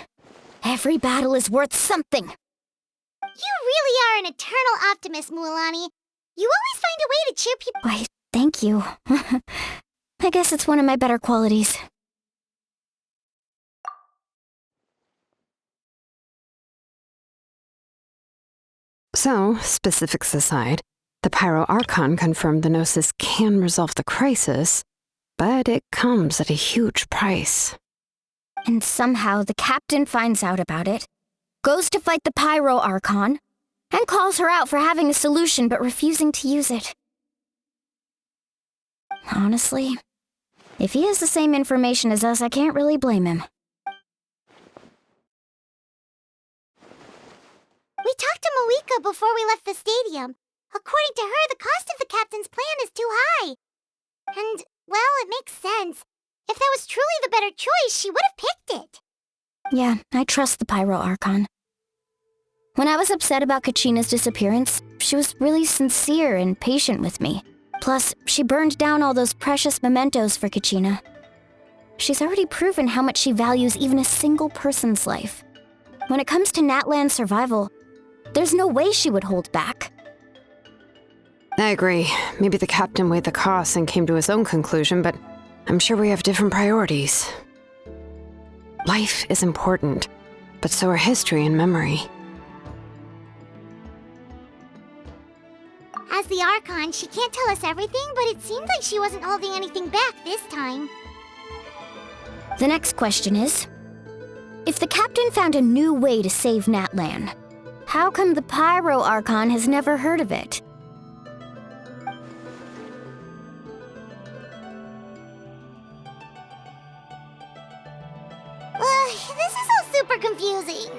Every battle is worth something. You really are an eternal optimist, Mualani. You always find a way to cheer people. Why, thank you. I guess it's one of my better qualities. So, specifics aside, the Pyro Archon confirmed the Gnosis can resolve the crisis, but it comes at a huge price. And somehow the captain finds out about it, goes to fight the Pyro Archon, and calls her out for having a solution but refusing to use it. Honestly, if he has the same information as us, I can't really blame him. We talked to Moika before we left the stadium. According to her, the cost of the captain's plan is too high. And, well, it makes sense. If that was truly the better choice, she would have picked it. Yeah, I trust the Pyro Archon. When I was upset about Kachina's disappearance, she was really sincere and patient with me. Plus, she burned down all those precious mementos for Kachina. She's already proven how much she values even a single person's life. When it comes to Natlan's survival, There's no way she would hold back. I agree. Maybe the captain weighed the costs and came to his own conclusion, but I'm sure we have different priorities. Life is important, but so are history and memory. As the Archon, she can't tell us everything, but it seemed like she wasn't holding anything back this time. The next question is, if the captain found a new way to save Natlan, how come the Pyro Archon has never heard of it? This is all super confusing.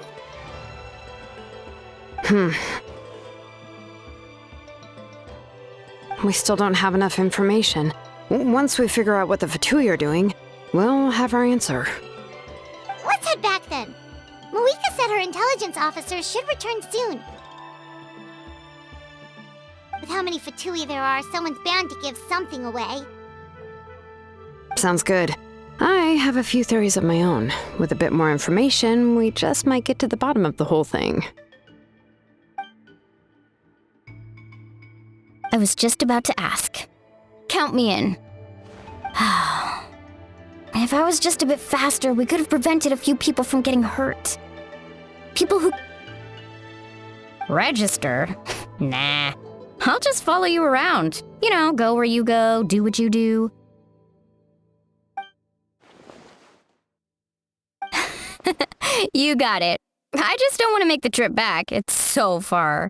We still don't have enough information. Once we figure out what the Fatui are doing, we'll have our answer. Let's head back then. Moika said her intelligence officers should return soon. With how many Fatui there are, someone's bound to give something away. Sounds good. I have a few theories of my own. With a bit more information, we just might get to the bottom of the whole thing. I was just about to ask. Count me in. If I was just a bit faster, we could have prevented a few people from getting hurt. People who... Register? Nah. I'll just follow you around. You know, go where you go, do what you do. You got it. I just don't want to make the trip back. It's so far.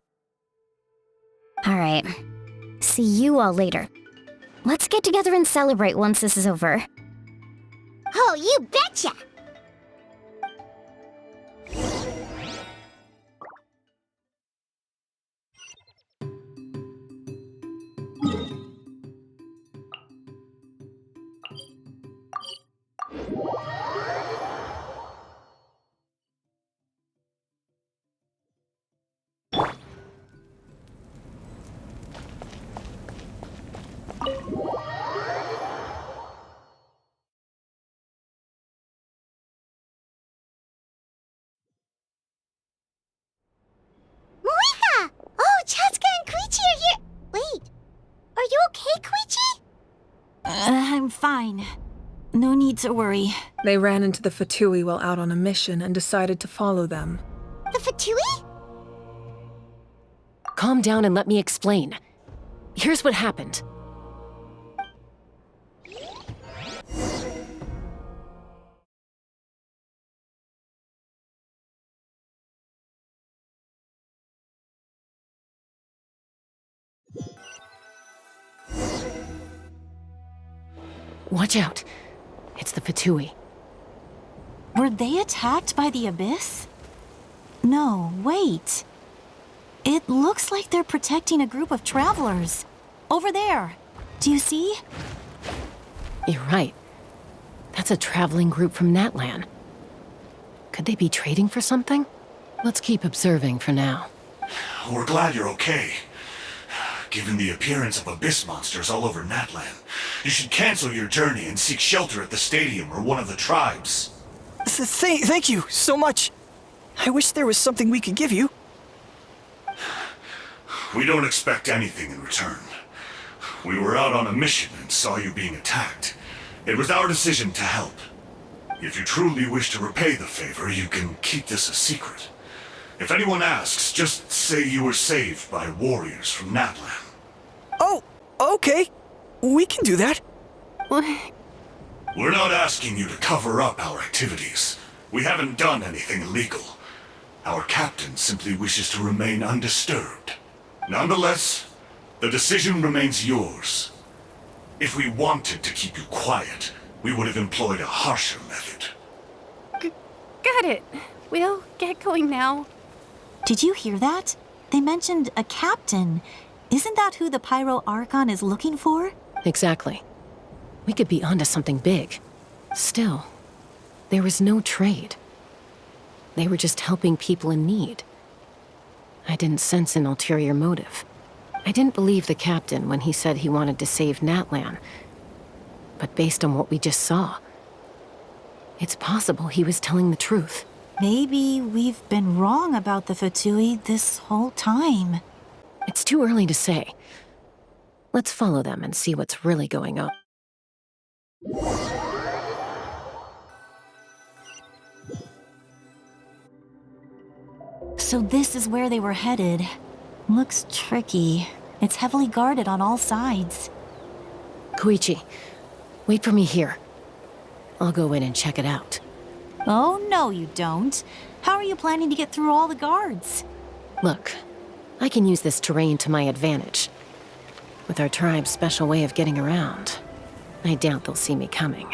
Alright. See you all later. Let's get together and celebrate once this is over. Oh, you betcha! Moika! Oh, Chaska and Koichi are here! Wait, are you okay, Koichi? I'm fine. No need to worry. They ran into the Fatui while out on a mission and decided to follow them. The Fatui? Calm down and let me explain. Here's what happened. Watch out. It's the Fatui. Were they attacked by the Abyss? No, wait. It looks like they're protecting a group of travelers. Over there. Do you see? You're right. That's a traveling group from Natlan. Could they be trading for something? Let's keep observing for now. We're glad you're okay. Given the appearance of abyss monsters all over Natlan, you should cancel your journey and seek shelter at the stadium or one of the tribes. Thank you so much. I wish there was something we could give you. We don't expect anything in return. We were out on a mission and saw you being attacked. It was our decision to help. If you truly wish to repay the favor, you can keep this a secret. If anyone asks, just say you were saved by warriors from Natlan. Oh, okay. We can do that. We're not asking you to cover up our activities. We haven't done anything illegal. Our captain simply wishes to remain undisturbed. Nonetheless, the decision remains yours. If we wanted to keep you quiet, we would have employed a harsher method. Got it. We'll get going now. Did you hear that? They mentioned a captain. Isn't that who the Pyro Archon is looking for? Exactly. We could be onto something big. Still, there was no trade. They were just helping people in need. I didn't sense an ulterior motive. I didn't believe the captain when he said he wanted to save Natlan. But based on what we just saw, it's possible he was telling the truth. Maybe we've been wrong about the Fatui this whole time. It's too early to say. Let's follow them and see what's really going on. So this is where they were headed. Looks tricky. It's heavily guarded on all sides. Koichi, wait for me here. I'll go in and check it out. Oh, no you don't. How are you planning to get through all the guards? Look, I can use this terrain to my advantage. With our tribe's special way of getting around, I doubt they'll see me coming.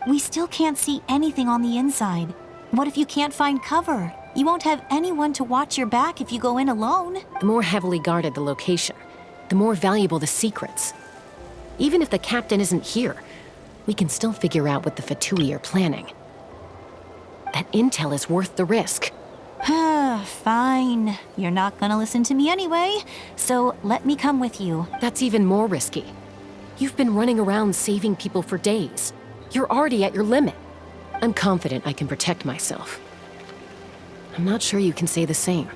We still can't see anything on the inside. What if you can't find cover? You won't have anyone to watch your back if you go in alone. The more heavily guarded the location, the more valuable the secrets. Even if the captain isn't here, we can still figure out what the Fatui are planning. That intel is worth the risk. Fine. You're not gonna listen to me anyway, so let me come with you. That's even more risky. You've been running around saving people for days. You're already at your limit. I'm confident I can protect myself. I'm not sure you can say the same.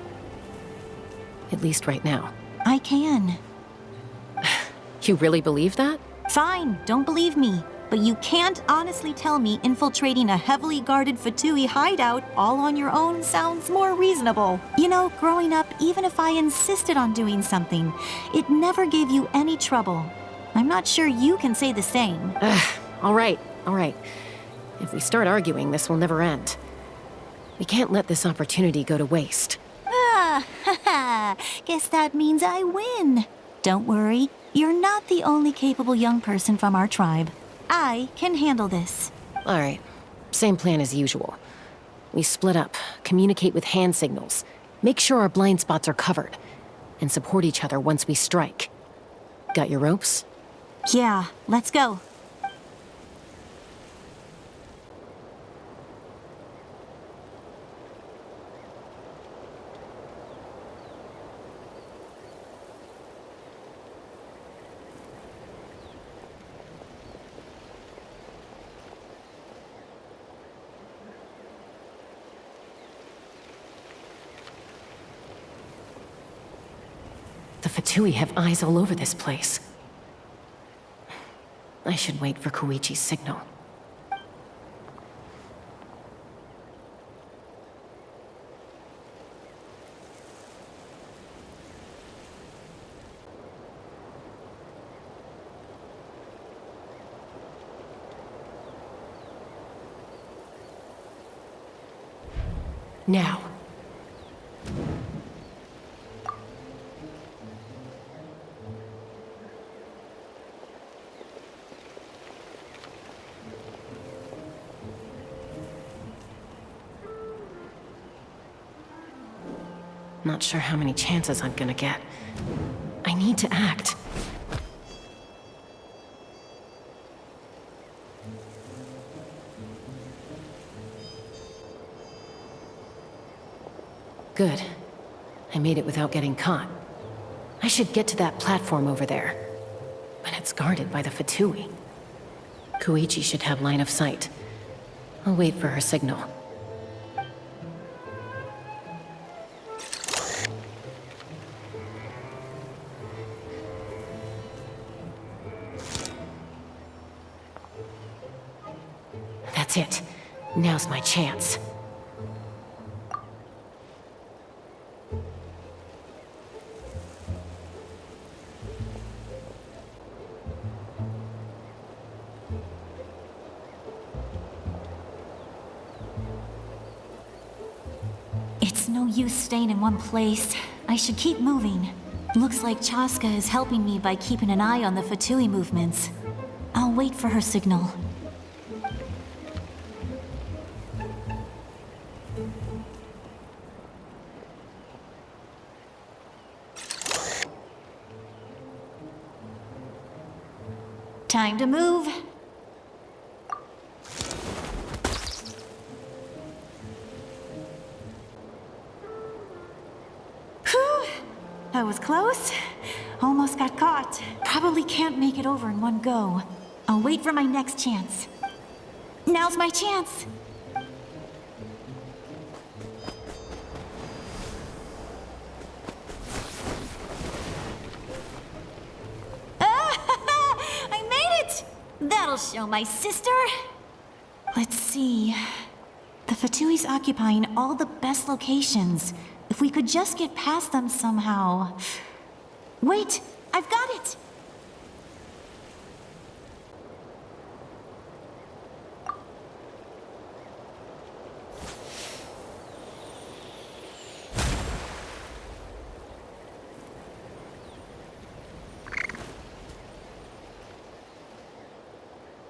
At least right now. I can. You really believe that? Fine, don't believe me. But you can't honestly tell me infiltrating a heavily guarded Fatui hideout all on your own sounds more reasonable. You know, growing up, even if I insisted on doing something, it never gave you any trouble. I'm not sure you can say the same. All right. If we start arguing, this will never end. We can't let this opportunity go to waste. Guess that means I win. Don't worry, you're not the only capable young person from our tribe. I can handle this. All right, same plan as usual. We split up, communicate with hand signals, make sure our blind spots are covered, and support each other once we strike. Got your ropes? Yeah, let's go. The Fatui have eyes all over this place. I should wait for Koichi's signal. Now. Not sure how many chances I'm gonna get. I need to act. Good. I made it without getting caught. I should get to that platform over there. But it's guarded by the Fatui. Koichi should have line of sight. I'll wait for her signal. That's it. Now's my chance. It's no use staying in one place. I should keep moving. Looks like Chaska is helping me by keeping an eye on the Fatui movements. I'll wait for her signal. Time to move. Whew. That was close. Almost got caught. Probably can't make it over in one go. I'll wait for my next chance. Now's my chance. That'll show my sister. Let's see. The Fatui's occupying all the best locations. If we could just get past them somehow. Wait, I've got it!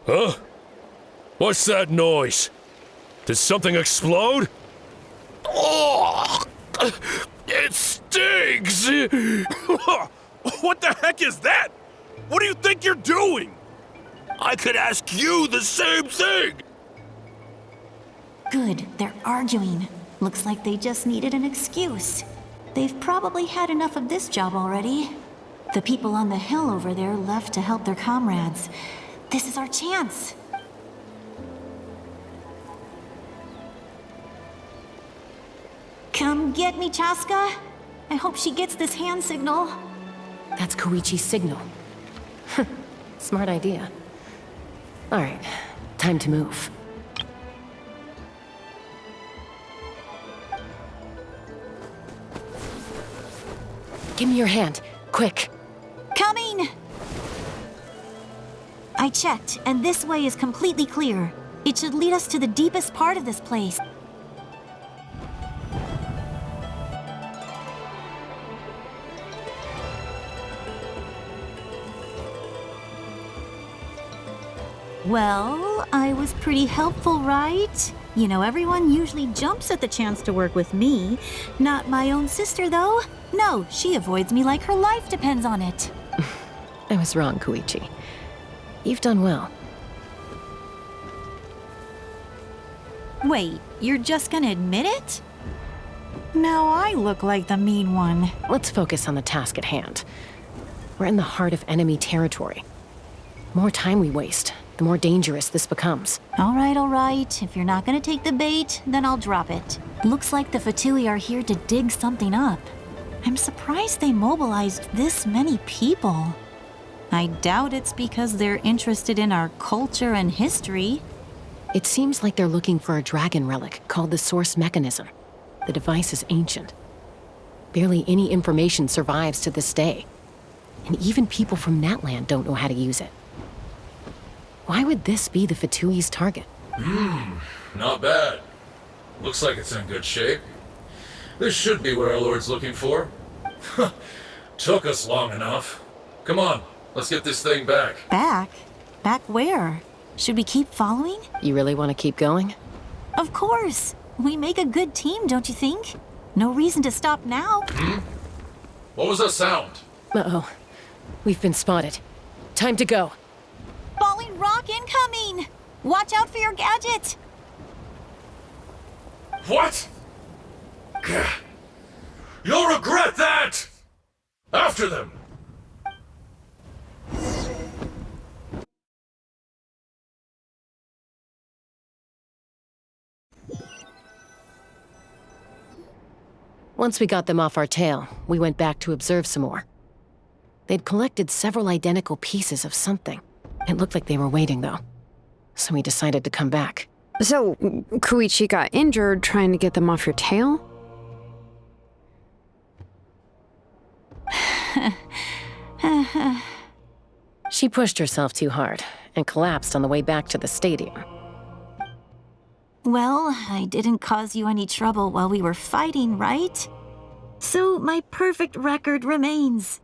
Huh? What's that noise? Did something explode? Oh! It stinks! What the heck is that? What do you think you're doing? I could ask you the same thing! Good, they're arguing. Looks like they just needed an excuse. They've probably had enough of this job already. The people on the hill over there left to help their comrades. This is our chance. Come get me, Chaska. I hope she gets this hand signal. That's Koichi's signal. Smart idea. All right, time to move. Give me your hand, quick. Coming! I checked, and this way is completely clear. It should lead us to the deepest part of this place. Well, I was pretty helpful, right? You know, everyone usually jumps at the chance to work with me. Not my own sister, though. No, she avoids me like her life depends on it. I was wrong, Koichi. You've done well. Wait, you're just gonna admit it? Now I look like the mean one. Let's focus on the task at hand. We're in the heart of enemy territory. The more time we waste, the more dangerous this becomes. All right. If you're not gonna take the bait, then I'll drop it. Looks like the Fatui are here to dig something up. I'm surprised they mobilized this many people. I doubt it's because they're interested in our culture and history. It seems like they're looking for a dragon relic called the Source Mechanism. The device is ancient. Barely any information survives to this day. And even people from Natland don't know how to use it. Why would this be the Fatui's target? Not bad. Looks like it's in good shape. This should be what our Lord's looking for. Took us long enough. Come on, let's get this thing back. Back? Back where? Should we keep following? You really want to keep going? Of course. We make a good team, don't you think? No reason to stop now. What was that sound? Uh-oh. We've been spotted. Time to go. Falling rock incoming! Watch out for your gadget! What? You'll regret that! After them! Once we got them off our tail, we went back to observe some more. They'd collected several identical pieces of something. It looked like they were waiting, though. So we decided to come back. So, Koichi got injured trying to get them off your tail? She pushed herself too hard and collapsed on the way back to the stadium. Well, I didn't cause you any trouble while we were fighting, right? So my perfect record remains.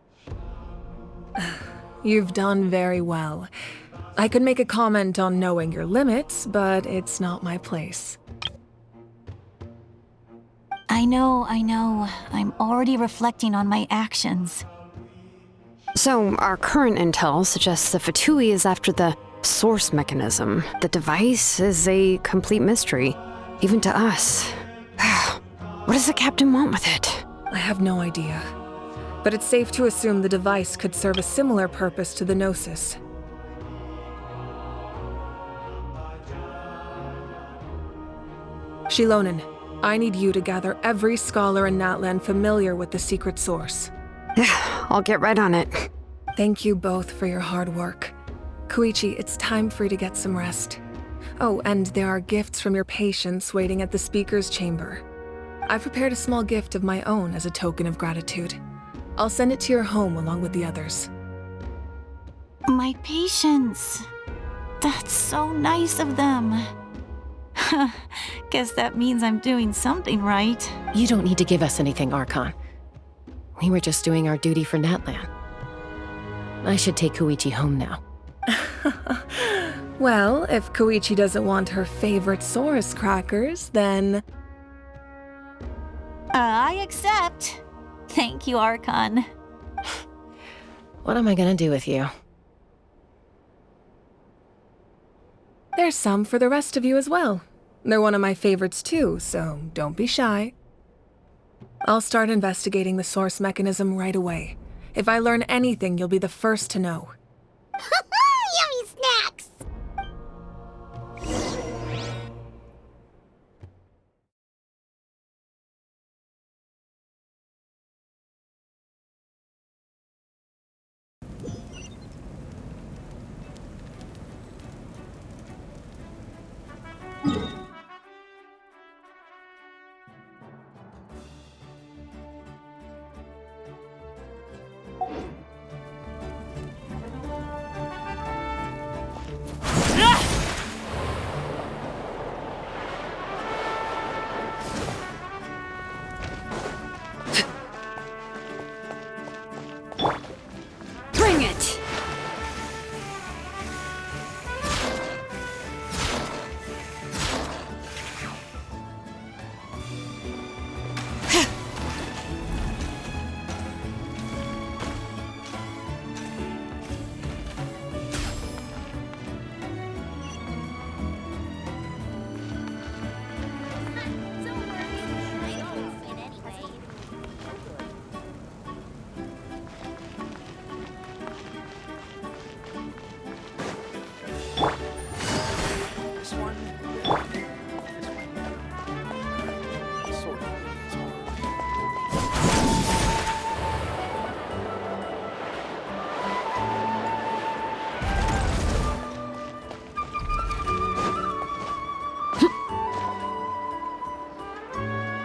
You've done very well. I could make a comment on knowing your limits, but it's not my place. I know. I'm already reflecting on my actions. So, our current intel suggests the Fatui is after the Source Mechanism. The device is a complete mystery, even to us. What does the captain want with it? I have no idea. But it's safe to assume the device could serve a similar purpose to the Gnosis. Shilonen, I need you to gather every scholar in Natland familiar with the secret source. I'll get right on it. Thank you both for your hard work. Koichi, it's time for you to get some rest. Oh, and there are gifts from your patients waiting at the speaker's chamber. I've prepared a small gift of my own as a token of gratitude. I'll send it to your home along with the others. My patients. That's so nice of them. Guess that means I'm doing something right. You don't need to give us anything, Archon. We were just doing our duty for Natlan. I should take Koichi home now. Well, if Koichi doesn't want her favorite Saurus crackers, then... I accept. Thank you, Archon. What am I gonna do with you? There's some for the rest of you as well. They're one of my favorites too, so don't be shy. I'll start investigating the source mechanism right away. If I learn anything, you'll be the first to know. Yummy snacks! Bring it!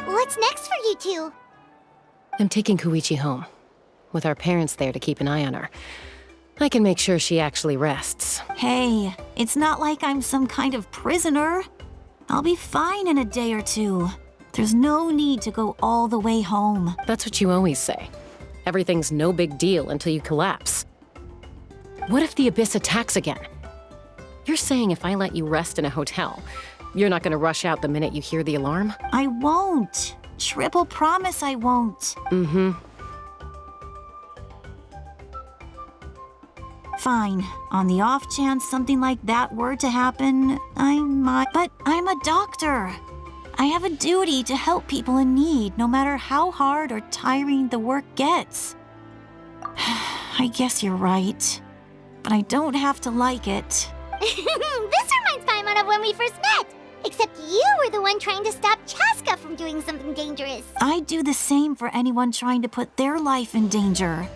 What's next for you two? I'm taking Koichi home, with our parents there to keep an eye on her. I can make sure she actually rests. Hey, it's not like I'm some kind of prisoner. I'll be fine in a day or two. There's no need to go all the way home. That's what you always say. Everything's no big deal until you collapse. What if the Abyss attacks again? You're saying if I let you rest in a hotel, you're not gonna rush out the minute you hear the alarm? I won't. Triple promise I won't. Mm-hmm. Fine. On the off chance something like that were to happen, I might. But I'm a doctor. I have a duty to help people in need, no matter how hard or tiring the work gets. I guess you're right. But I don't have to like it. This reminds Paimon of when we first met. Except you were the one trying to stop Chaska from doing something dangerous. I'd do the same for anyone trying to put their life in danger.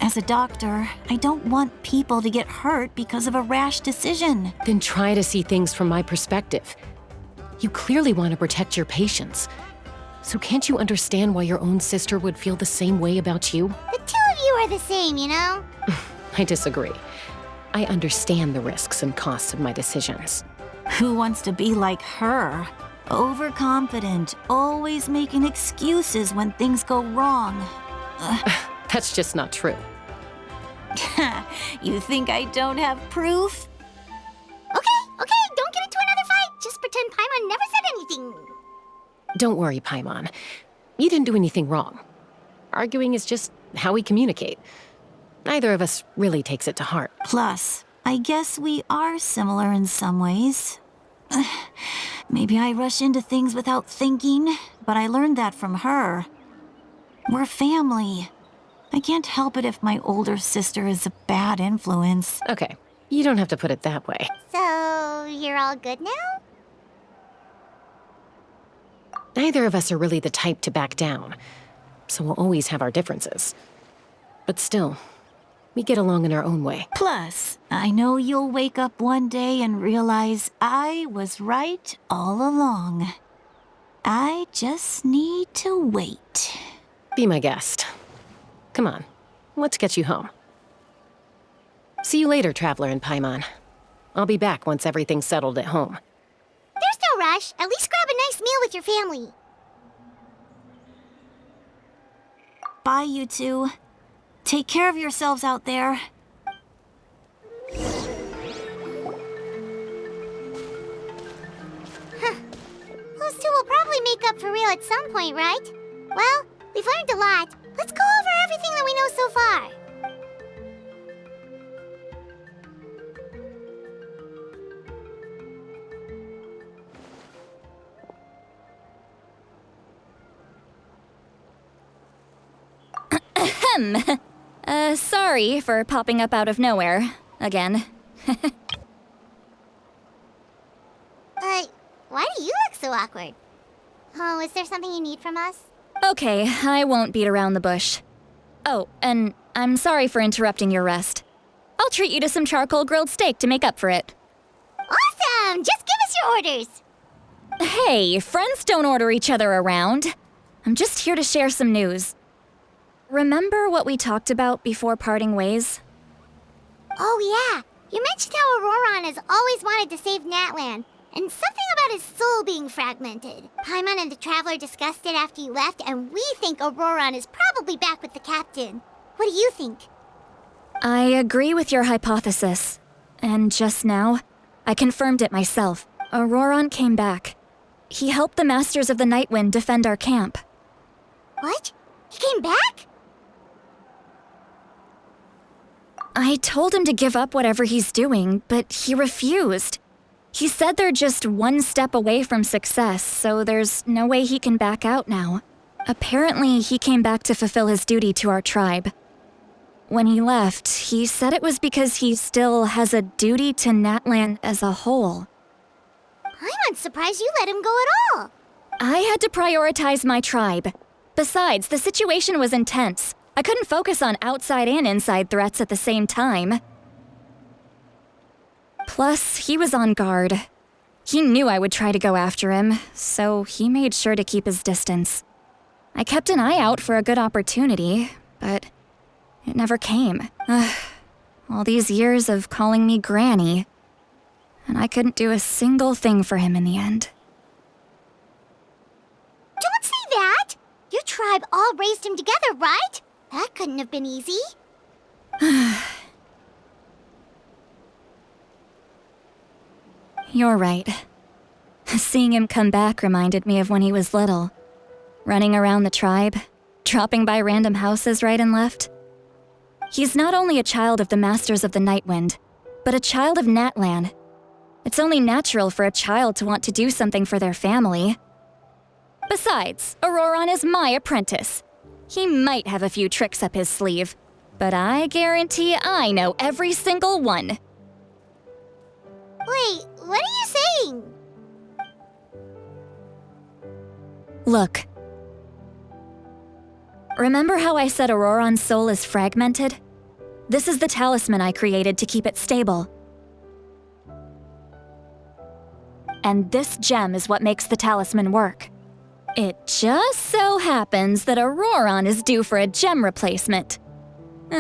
As a doctor, I don't want people to get hurt because of a rash decision. Then try to see things from my perspective. You clearly want to protect your patients. So can't you understand why your own sister would feel the same way about you? The two of you are the same, you know? I disagree. I understand the risks and costs of my decisions. Who wants to be like her? Overconfident, always making excuses when things go wrong. That's just not true. You think I don't have proof? Okay, don't get into another fight. Just pretend Paimon never said anything. Don't worry, Paimon. You didn't do anything wrong. Arguing is just how we communicate. Neither of us really takes it to heart. Plus, I guess we are similar in some ways. Maybe I rush into things without thinking, but I learned that from her. We're family. I can't help it if my older sister is a bad influence. Okay, you don't have to put it that way. So, you're all good now? Neither of us are really the type to back down, so we'll always have our differences. But still, We get along in our own way. Plus, I know you'll wake up one day and realize I was right all along. I just need to wait. Be my guest. Come on, let's get you home. See you later, Traveler and Paimon. I'll be back once everything's settled at home. There's no rush. At least grab a nice meal with your family. Bye, you two. Take care of yourselves out there. Those two will probably make up for real at some point, right? Well, we've learned a lot. Let's go over everything that we know so far. Ahem. Sorry for popping up out of nowhere. Again. Why do you look so awkward? Oh, is there something you need from us? Okay, I won't beat around the bush. Oh, and I'm sorry for interrupting your rest. I'll treat you to some charcoal grilled steak to make up for it. Awesome! Just give us your orders! Hey, friends don't order each other around. I'm just here to share some news. Remember what we talked about before parting ways? Oh yeah, you mentioned how Auroron has always wanted to save Natlan, and something about his soul being fragmented. Paimon and the Traveler discussed it after you left, and we think Auroron is probably back with the Captain. What do you think? I agree with your hypothesis. And just now, I confirmed it myself. Auroron came back. He helped the Masters of the Nightwind defend our camp. What? He came back? I told him to give up whatever he's doing, but he refused. He said they're just one step away from success, so there's no way he can back out now. Apparently, he came back to fulfill his duty to our tribe. When he left, he said it was because he still has a duty to Natlan as a whole. I'm surprised you let him go at all. I had to prioritize my tribe. Besides, the situation was intense. I couldn't focus on outside and inside threats at the same time. Plus, he was on guard. He knew I would try to go after him, so he made sure to keep his distance. I kept an eye out for a good opportunity, but it never came. All these years of calling me Granny, and I couldn't do a single thing for him in the end. Don't say that! Your tribe all raised him together, right? That couldn't have been easy. You're right. Seeing him come back reminded me of when he was little. Running around the tribe, dropping by random houses right and left. He's not only a child of the Masters of the Nightwind, but a child of Natlan. It's only natural for a child to want to do something for their family. Besides, Auroron is my apprentice. He might have a few tricks up his sleeve, but I guarantee I know every single one. Wait, what are you saying? Look. Remember how I said Auroron's soul is fragmented? This is the talisman I created to keep it stable. And this gem is what makes the talisman work. It just so happens that Auroron is due for a gem replacement.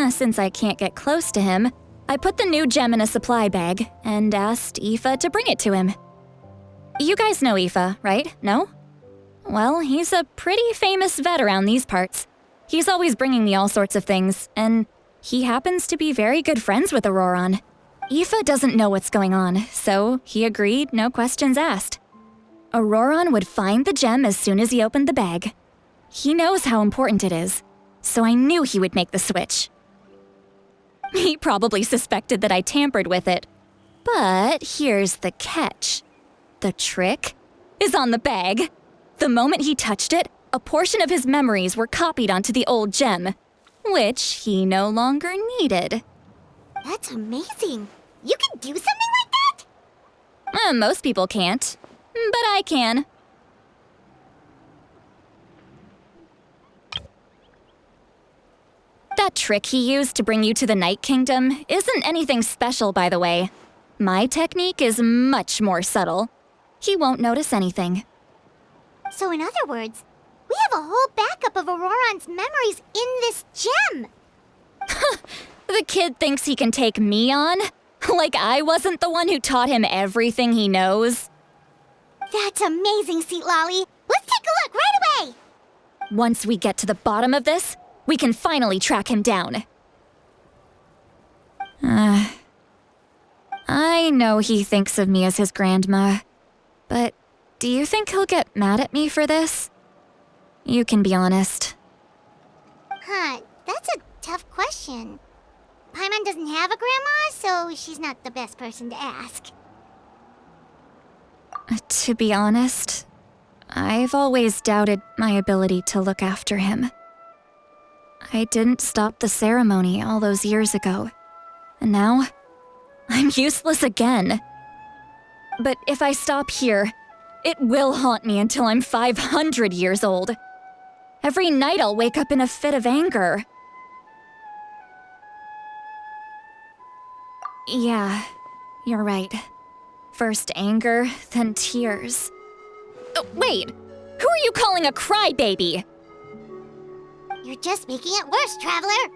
Since I can't get close to him, I put the new gem in a supply bag and asked Aoife to bring it to him. You guys know Aoife, right? No? Well, he's a pretty famous vet around these parts. He's always bringing me all sorts of things, and he happens to be very good friends with Auroron. Aoife doesn't know what's going on, so he agreed, no questions asked. Auroron would find the gem as soon as he opened the bag. He knows how important it is, so I knew he would make the switch. He probably suspected that I tampered with it. But here's the catch. The trick is on the bag. The moment he touched it, a portion of his memories were copied onto the old gem, which he no longer needed. That's amazing. You can do something like that? Most people can't, but I can. That trick he used to bring you to the Night Kingdom isn't anything special, by the way. My technique is much more subtle. He won't notice anything. So in other words, we have a whole backup of Auroron's memories in this gem! The kid thinks he can take me on? Like I wasn't the one who taught him everything he knows? That's amazing, Seat Lolly! Let's take a look right away! Once we get to the bottom of this, we can finally track him down. I know he thinks of me as his grandma, but do you think he'll get mad at me for this? You can be honest. Huh, that's a tough question. Paimon doesn't have a grandma, so she's not the best person to ask. To be honest, I've always doubted my ability to look after him. I didn't stop the ceremony all those years ago, and now I'm useless again. But if I stop here, it will haunt me until I'm 500 years old. Every night I'll wake up in a fit of anger. Yeah, you're right. First anger, then tears. Oh, wait! Who are you calling a crybaby? You're just making it worse, Traveler!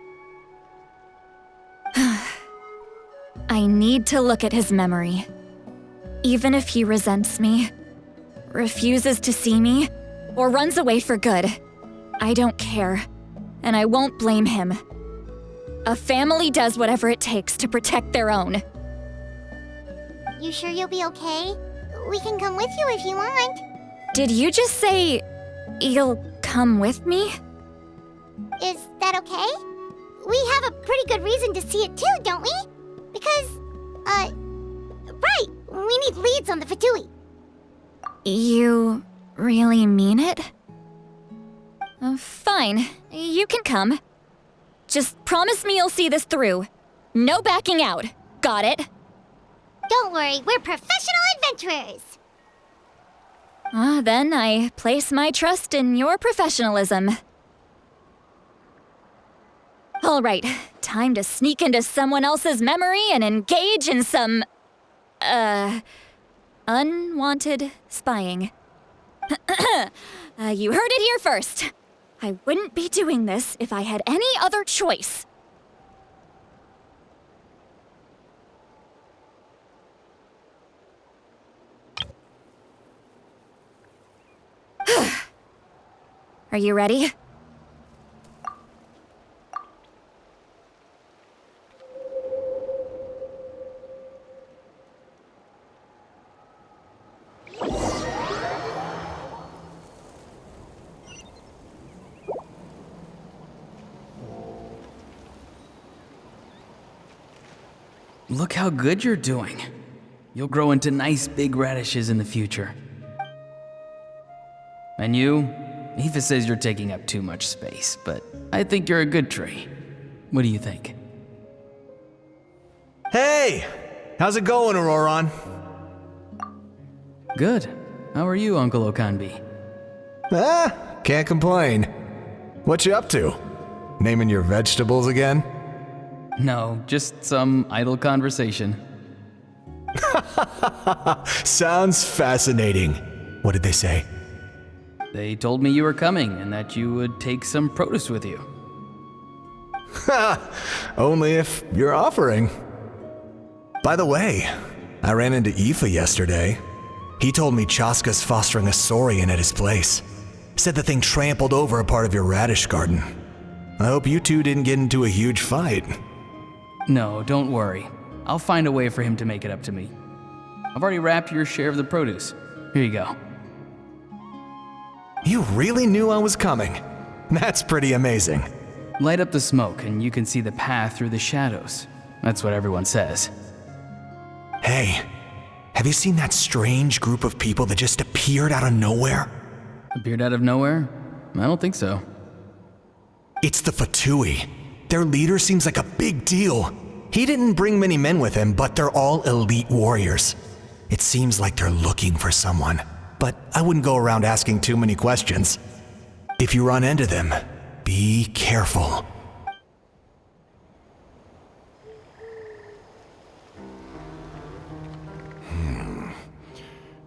I need to look at his memory. Even if he resents me, refuses to see me, or runs away for good, I don't care, and I won't blame him. A family does whatever it takes to protect their own. You sure you'll be okay? We can come with you if you want. Did you just say you'll come with me? Is that okay? We have a pretty good reason to see it too, don't we? Because, right, we need leads on the Fatui. You really mean it? Fine, you can come. Just promise me you'll see this through. No backing out. Got it? Don't worry, we're professional adventurers. Then I place my trust in your professionalism. All right, time to sneak into someone else's memory and engage in some, unwanted spying. You heard it here first. I wouldn't be doing this if I had any other choice. Are you ready? Look how good you're doing. You'll grow into nice big radishes in the future. And you? Aoife says you're taking up too much space, but I think you're a good tree. What do you think? Hey! How's it going, Auroron? Good. How are you, Uncle Okanbi? Can't complain. What you up to? Naming your vegetables again? No, just some idle conversation. Sounds fascinating. What did they say? They told me you were coming and that you would take some produce with you. Only if you're offering. By the way, I ran into Aoife yesterday. He told me Chaska's fostering a saurian at his place. Said the thing trampled over a part of your radish garden. I hope you two didn't get into a huge fight. No, don't worry. I'll find a way for him to make it up to me. I've already wrapped your share of the produce. Here you go. You really knew I was coming. That's pretty amazing. Light up the smoke and you can see the path through the shadows. That's what everyone says. Hey, have you seen that strange group of people that just appeared out of nowhere? Appeared out of nowhere? I don't think so. It's the Fatui. Their leader seems like a big deal. He didn't bring many men with him, but they're all elite warriors. It seems like they're looking for someone, but I wouldn't go around asking too many questions. If you run into them, be careful.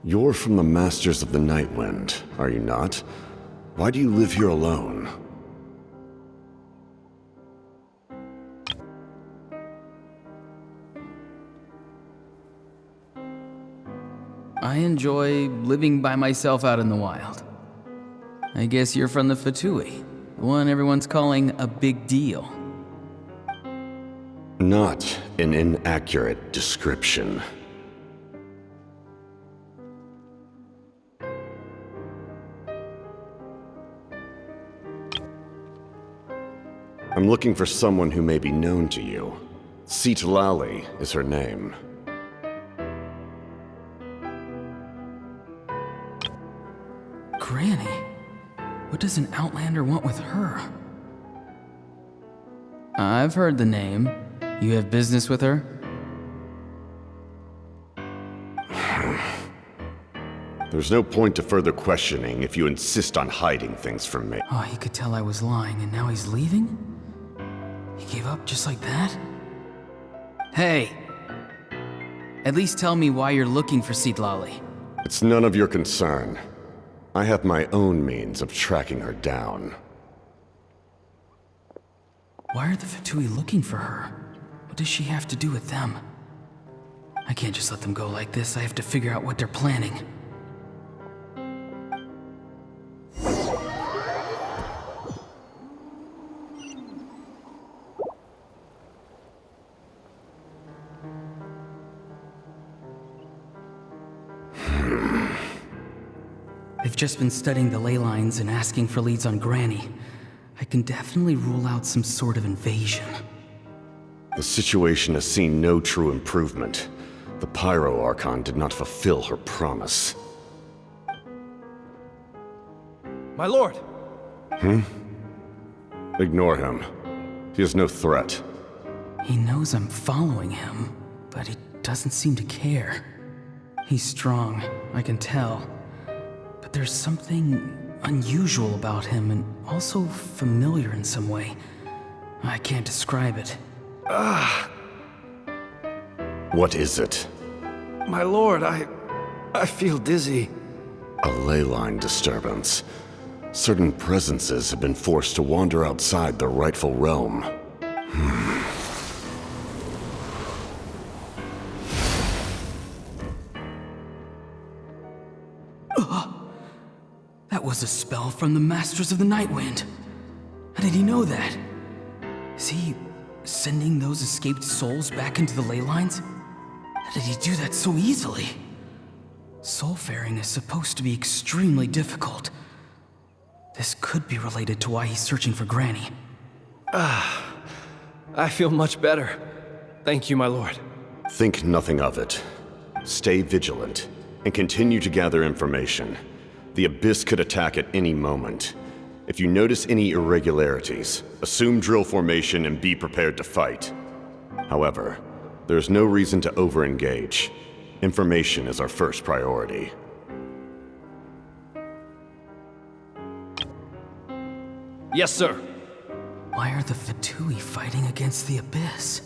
You're from the Masters of the Night Wind, are you not? Why do you live here alone? I enjoy living by myself out in the wild. I guess you're from the Fatui, the one everyone's calling a big deal. Not an inaccurate description. I'm looking for someone who may be known to you. Citlali is her name. Granny? What does an Outlander want with her? I've heard the name. You have business with her? There's no point to further questioning if you insist on hiding things from me. Oh, he could tell I was lying and now he's leaving? He gave up just like that? Hey! At least tell me why you're looking for Citlali. It's none of your concern. I have my own means of tracking her down. Why are the Fatui looking for her? What does she have to do with them? I can't just let them go like this. I have to figure out what they're planning. They've just been studying the ley lines and asking for leads on Granny. I can definitely rule out some sort of invasion. The situation has seen no true improvement. The Pyro Archon did not fulfill her promise. My lord! Ignore him. He is no threat. He knows I'm following him, but he doesn't seem to care. He's strong, I can tell. But there's something unusual about him and also familiar in some way. I can't describe it. What is it? My lord, I feel dizzy. A ley line disturbance. Certain presences have been forced to wander outside their rightful realm. That was a spell from the Masters of the Night Wind. How did he know that? Is he sending those escaped souls back into the ley lines? How did he do that so easily? Soulfaring is supposed to be extremely difficult. This could be related to why he's searching for Granny. I feel much better. Thank you, my lord. Think nothing of it. Stay vigilant, and continue to gather information. The Abyss could attack at any moment. If you notice any irregularities, assume drill formation and be prepared to fight. However, there's no reason to over-engage. Information is our first priority. Yes, sir. Why are the Fatui fighting against the Abyss?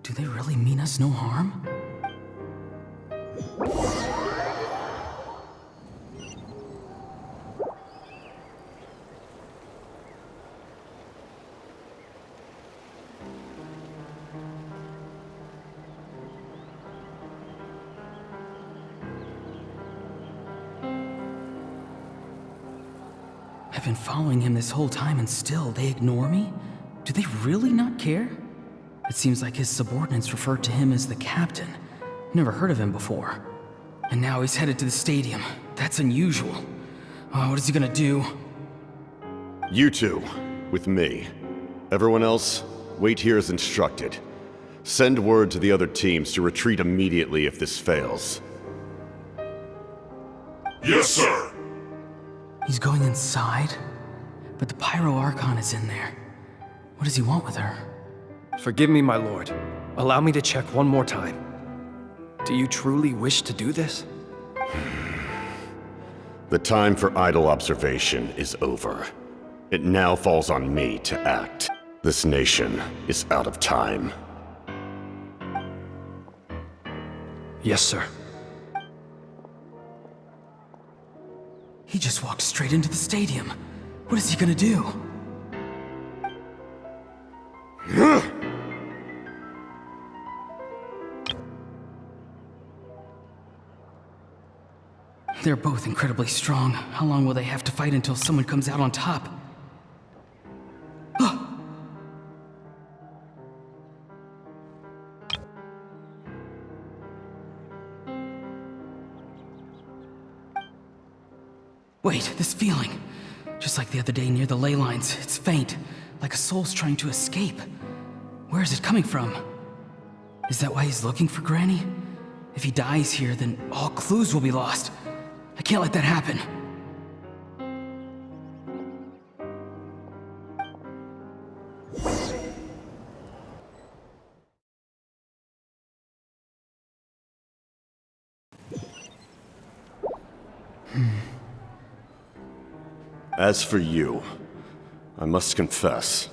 Do they really mean us no harm? I've been following him this whole time and still they ignore me? Do they really not care? It seems like his subordinates refer to him as the captain. Never heard of him before. And now he's headed to the stadium. That's unusual. Oh, what is he gonna do? You two, with me. Everyone else, wait here as instructed. Send word to the other teams to retreat immediately if this fails. Yes, sir! He's going inside? But the Pyro Archon is in there. What does he want with her? Forgive me, my lord. Allow me to check one more time. Do you truly wish to do this? The time for idle observation is over. It now falls on me to act. This nation is out of time. Yes, sir. He just walked straight into the stadium. What is he gonna do? They're both incredibly strong. How long will they have to fight until someone comes out on top? Wait, this feeling. Just like the other day near the ley lines, it's faint, like a soul's trying to escape. Where is it coming from? Is that why he's looking for Granny? If he dies here, then all clues will be lost. I can't let that happen. As for you, I must confess,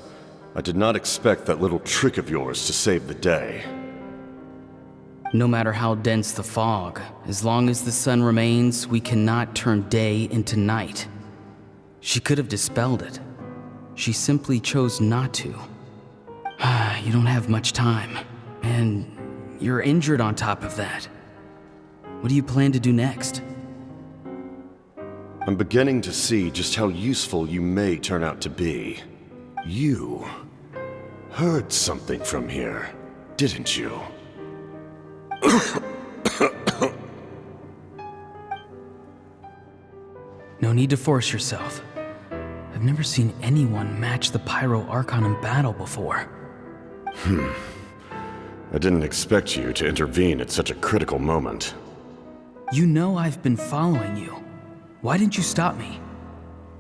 I did not expect that little trick of yours to save the day. No matter how dense the fog, as long as the sun remains, we cannot turn day into night. She could have dispelled it. She simply chose not to. You don't have much time, and you're injured on top of that. What do you plan to do next? I'm beginning to see just how useful you may turn out to be. You heard something from here, didn't you? No need to force yourself. I've never seen anyone match the Pyro Archon in battle before. I didn't expect you to intervene at such a critical moment. You know I've been following you. Why didn't you stop me?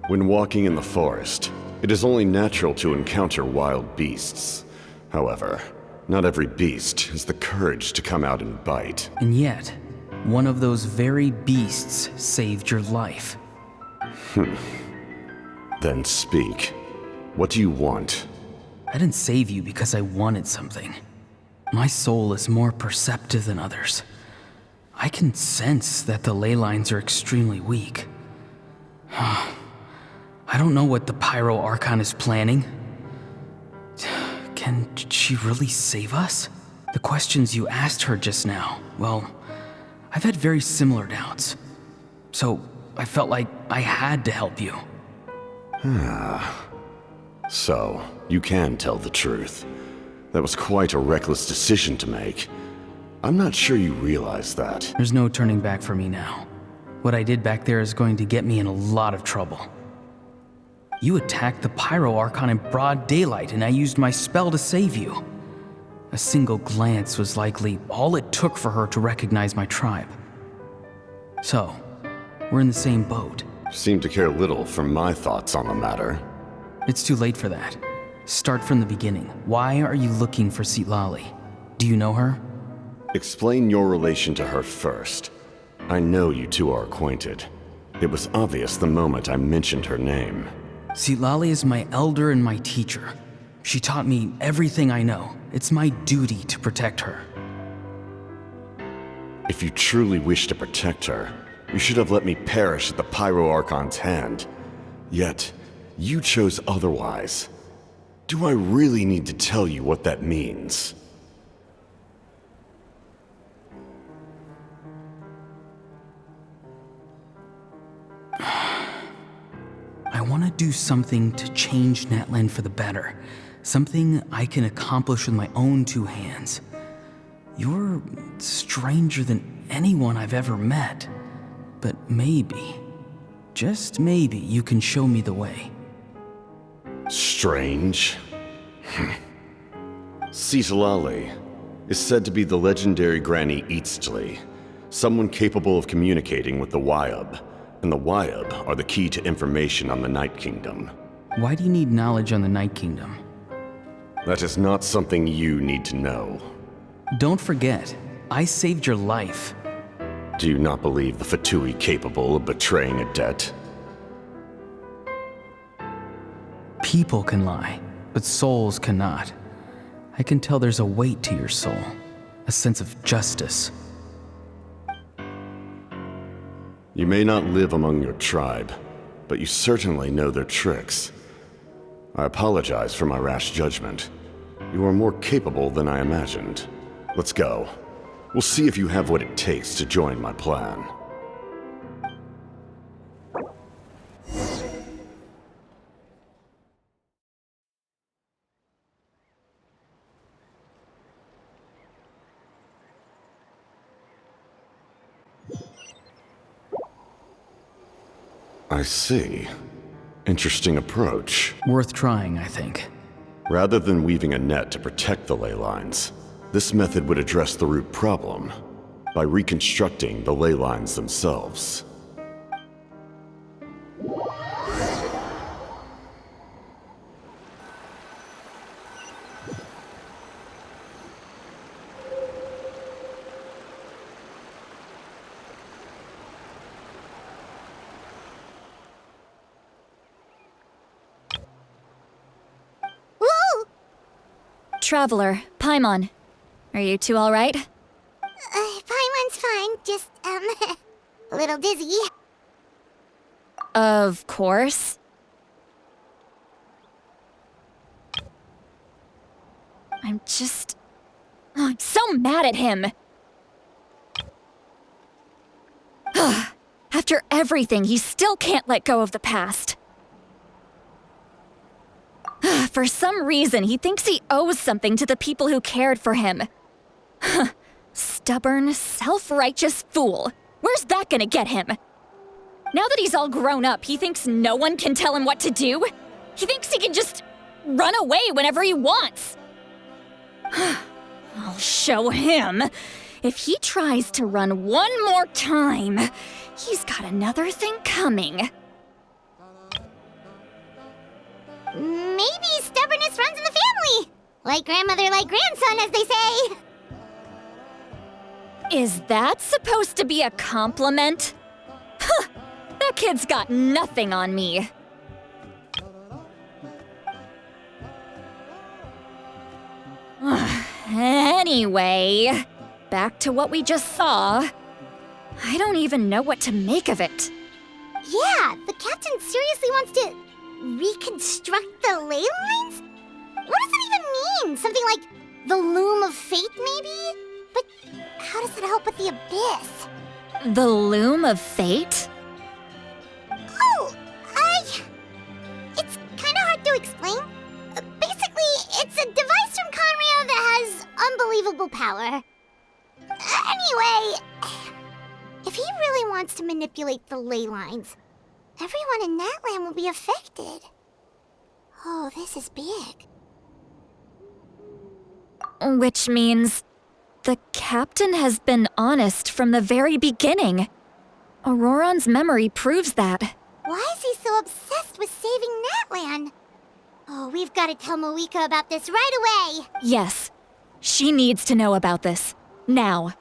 When walking in the forest, it is only natural to encounter wild beasts. However, not every beast has the courage to come out and bite. And yet, one of those very beasts saved your life. Then speak. What do you want? I didn't save you because I wanted something. My soul is more perceptive than others. I can sense that the ley lines are extremely weak. I don't know what the Pyro Archon is planning. Can she really save us? The questions you asked her just now, well, I've had very similar doubts. So I felt like I had to help you. So, you can tell the truth. That was quite a reckless decision to make. I'm not sure you realize that. There's no turning back for me now. What I did back there is going to get me in a lot of trouble. You attacked the Pyro Archon in broad daylight, and I used my spell to save you. A single glance was likely all it took for her to recognize my tribe. So, we're in the same boat. Seem to care little for my thoughts on the matter. It's too late for that. Start from the beginning. Why are you looking for Citlali? Do you know her? Explain your relation to her first. I know you two are acquainted. It was obvious the moment I mentioned her name. Citlali is my elder and my teacher. She taught me everything I know. It's my duty to protect her. If you truly wish to protect her, you should have let me perish at the Pyro Archon's hand. Yet, you chose otherwise. Do I really need to tell you what that means? I want to do something to change Natlan for the better. Something I can accomplish with my own two hands. You're stranger than anyone I've ever met. But maybe, just maybe, you can show me the way. Strange? Citlali is said to be the legendary Granny Eastly, someone capable of communicating with the Wyab, and the Wyab are the key to information on the Night Kingdom. Why do you need knowledge on the Night Kingdom? That is not something you need to know. Don't forget, I saved your life. Do you not believe the Fatui capable of betraying a debt? People can lie, but souls cannot. I can tell there's a weight to your soul, a sense of justice. You may not live among your tribe, but you certainly know their tricks. I apologize for my rash judgment. You are more capable than I imagined. Let's go. We'll see if you have what it takes to join my plan. I see. Interesting approach. Worth trying, I think. Rather than weaving a net to protect the ley lines, this method would address the root problem by reconstructing the ley lines themselves. Traveler, Paimon. Are you two alright? Paimon's fine, just, a little dizzy. Of course. I'm so mad at him! After everything, he still can't let go of the past. For some reason, he thinks he owes something to the people who cared for him. Stubborn, self-righteous fool. Where's that gonna get him? Now that he's all grown up, he thinks no one can tell him what to do? He thinks he can just run away whenever he wants. I'll show him. If he tries to run one more time, he's got another thing coming. Maybe stubbornness runs in the family. Like grandmother, like grandson, as they say. Is that supposed to be a compliment? Huh, that kid's got nothing on me. Anyway, back to what we just saw. I don't even know what to make of it. Yeah, the captain seriously wants to reconstruct the ley lines? What does that even mean? Something like the loom of fate, maybe? But how does that help with the abyss? The loom of fate? Oh, it's kind of hard to explain. Basically, it's a device from Conrio that has unbelievable power. Anyway, if he really wants to manipulate the ley lines, everyone in that land will be affected. Oh, this is big. Which means the captain has been honest from the very beginning. Auroron's memory proves that. Why is he so obsessed with saving Natlan? Oh, we've got to tell Moeka about this right away. Yes, she needs to know about this. Now.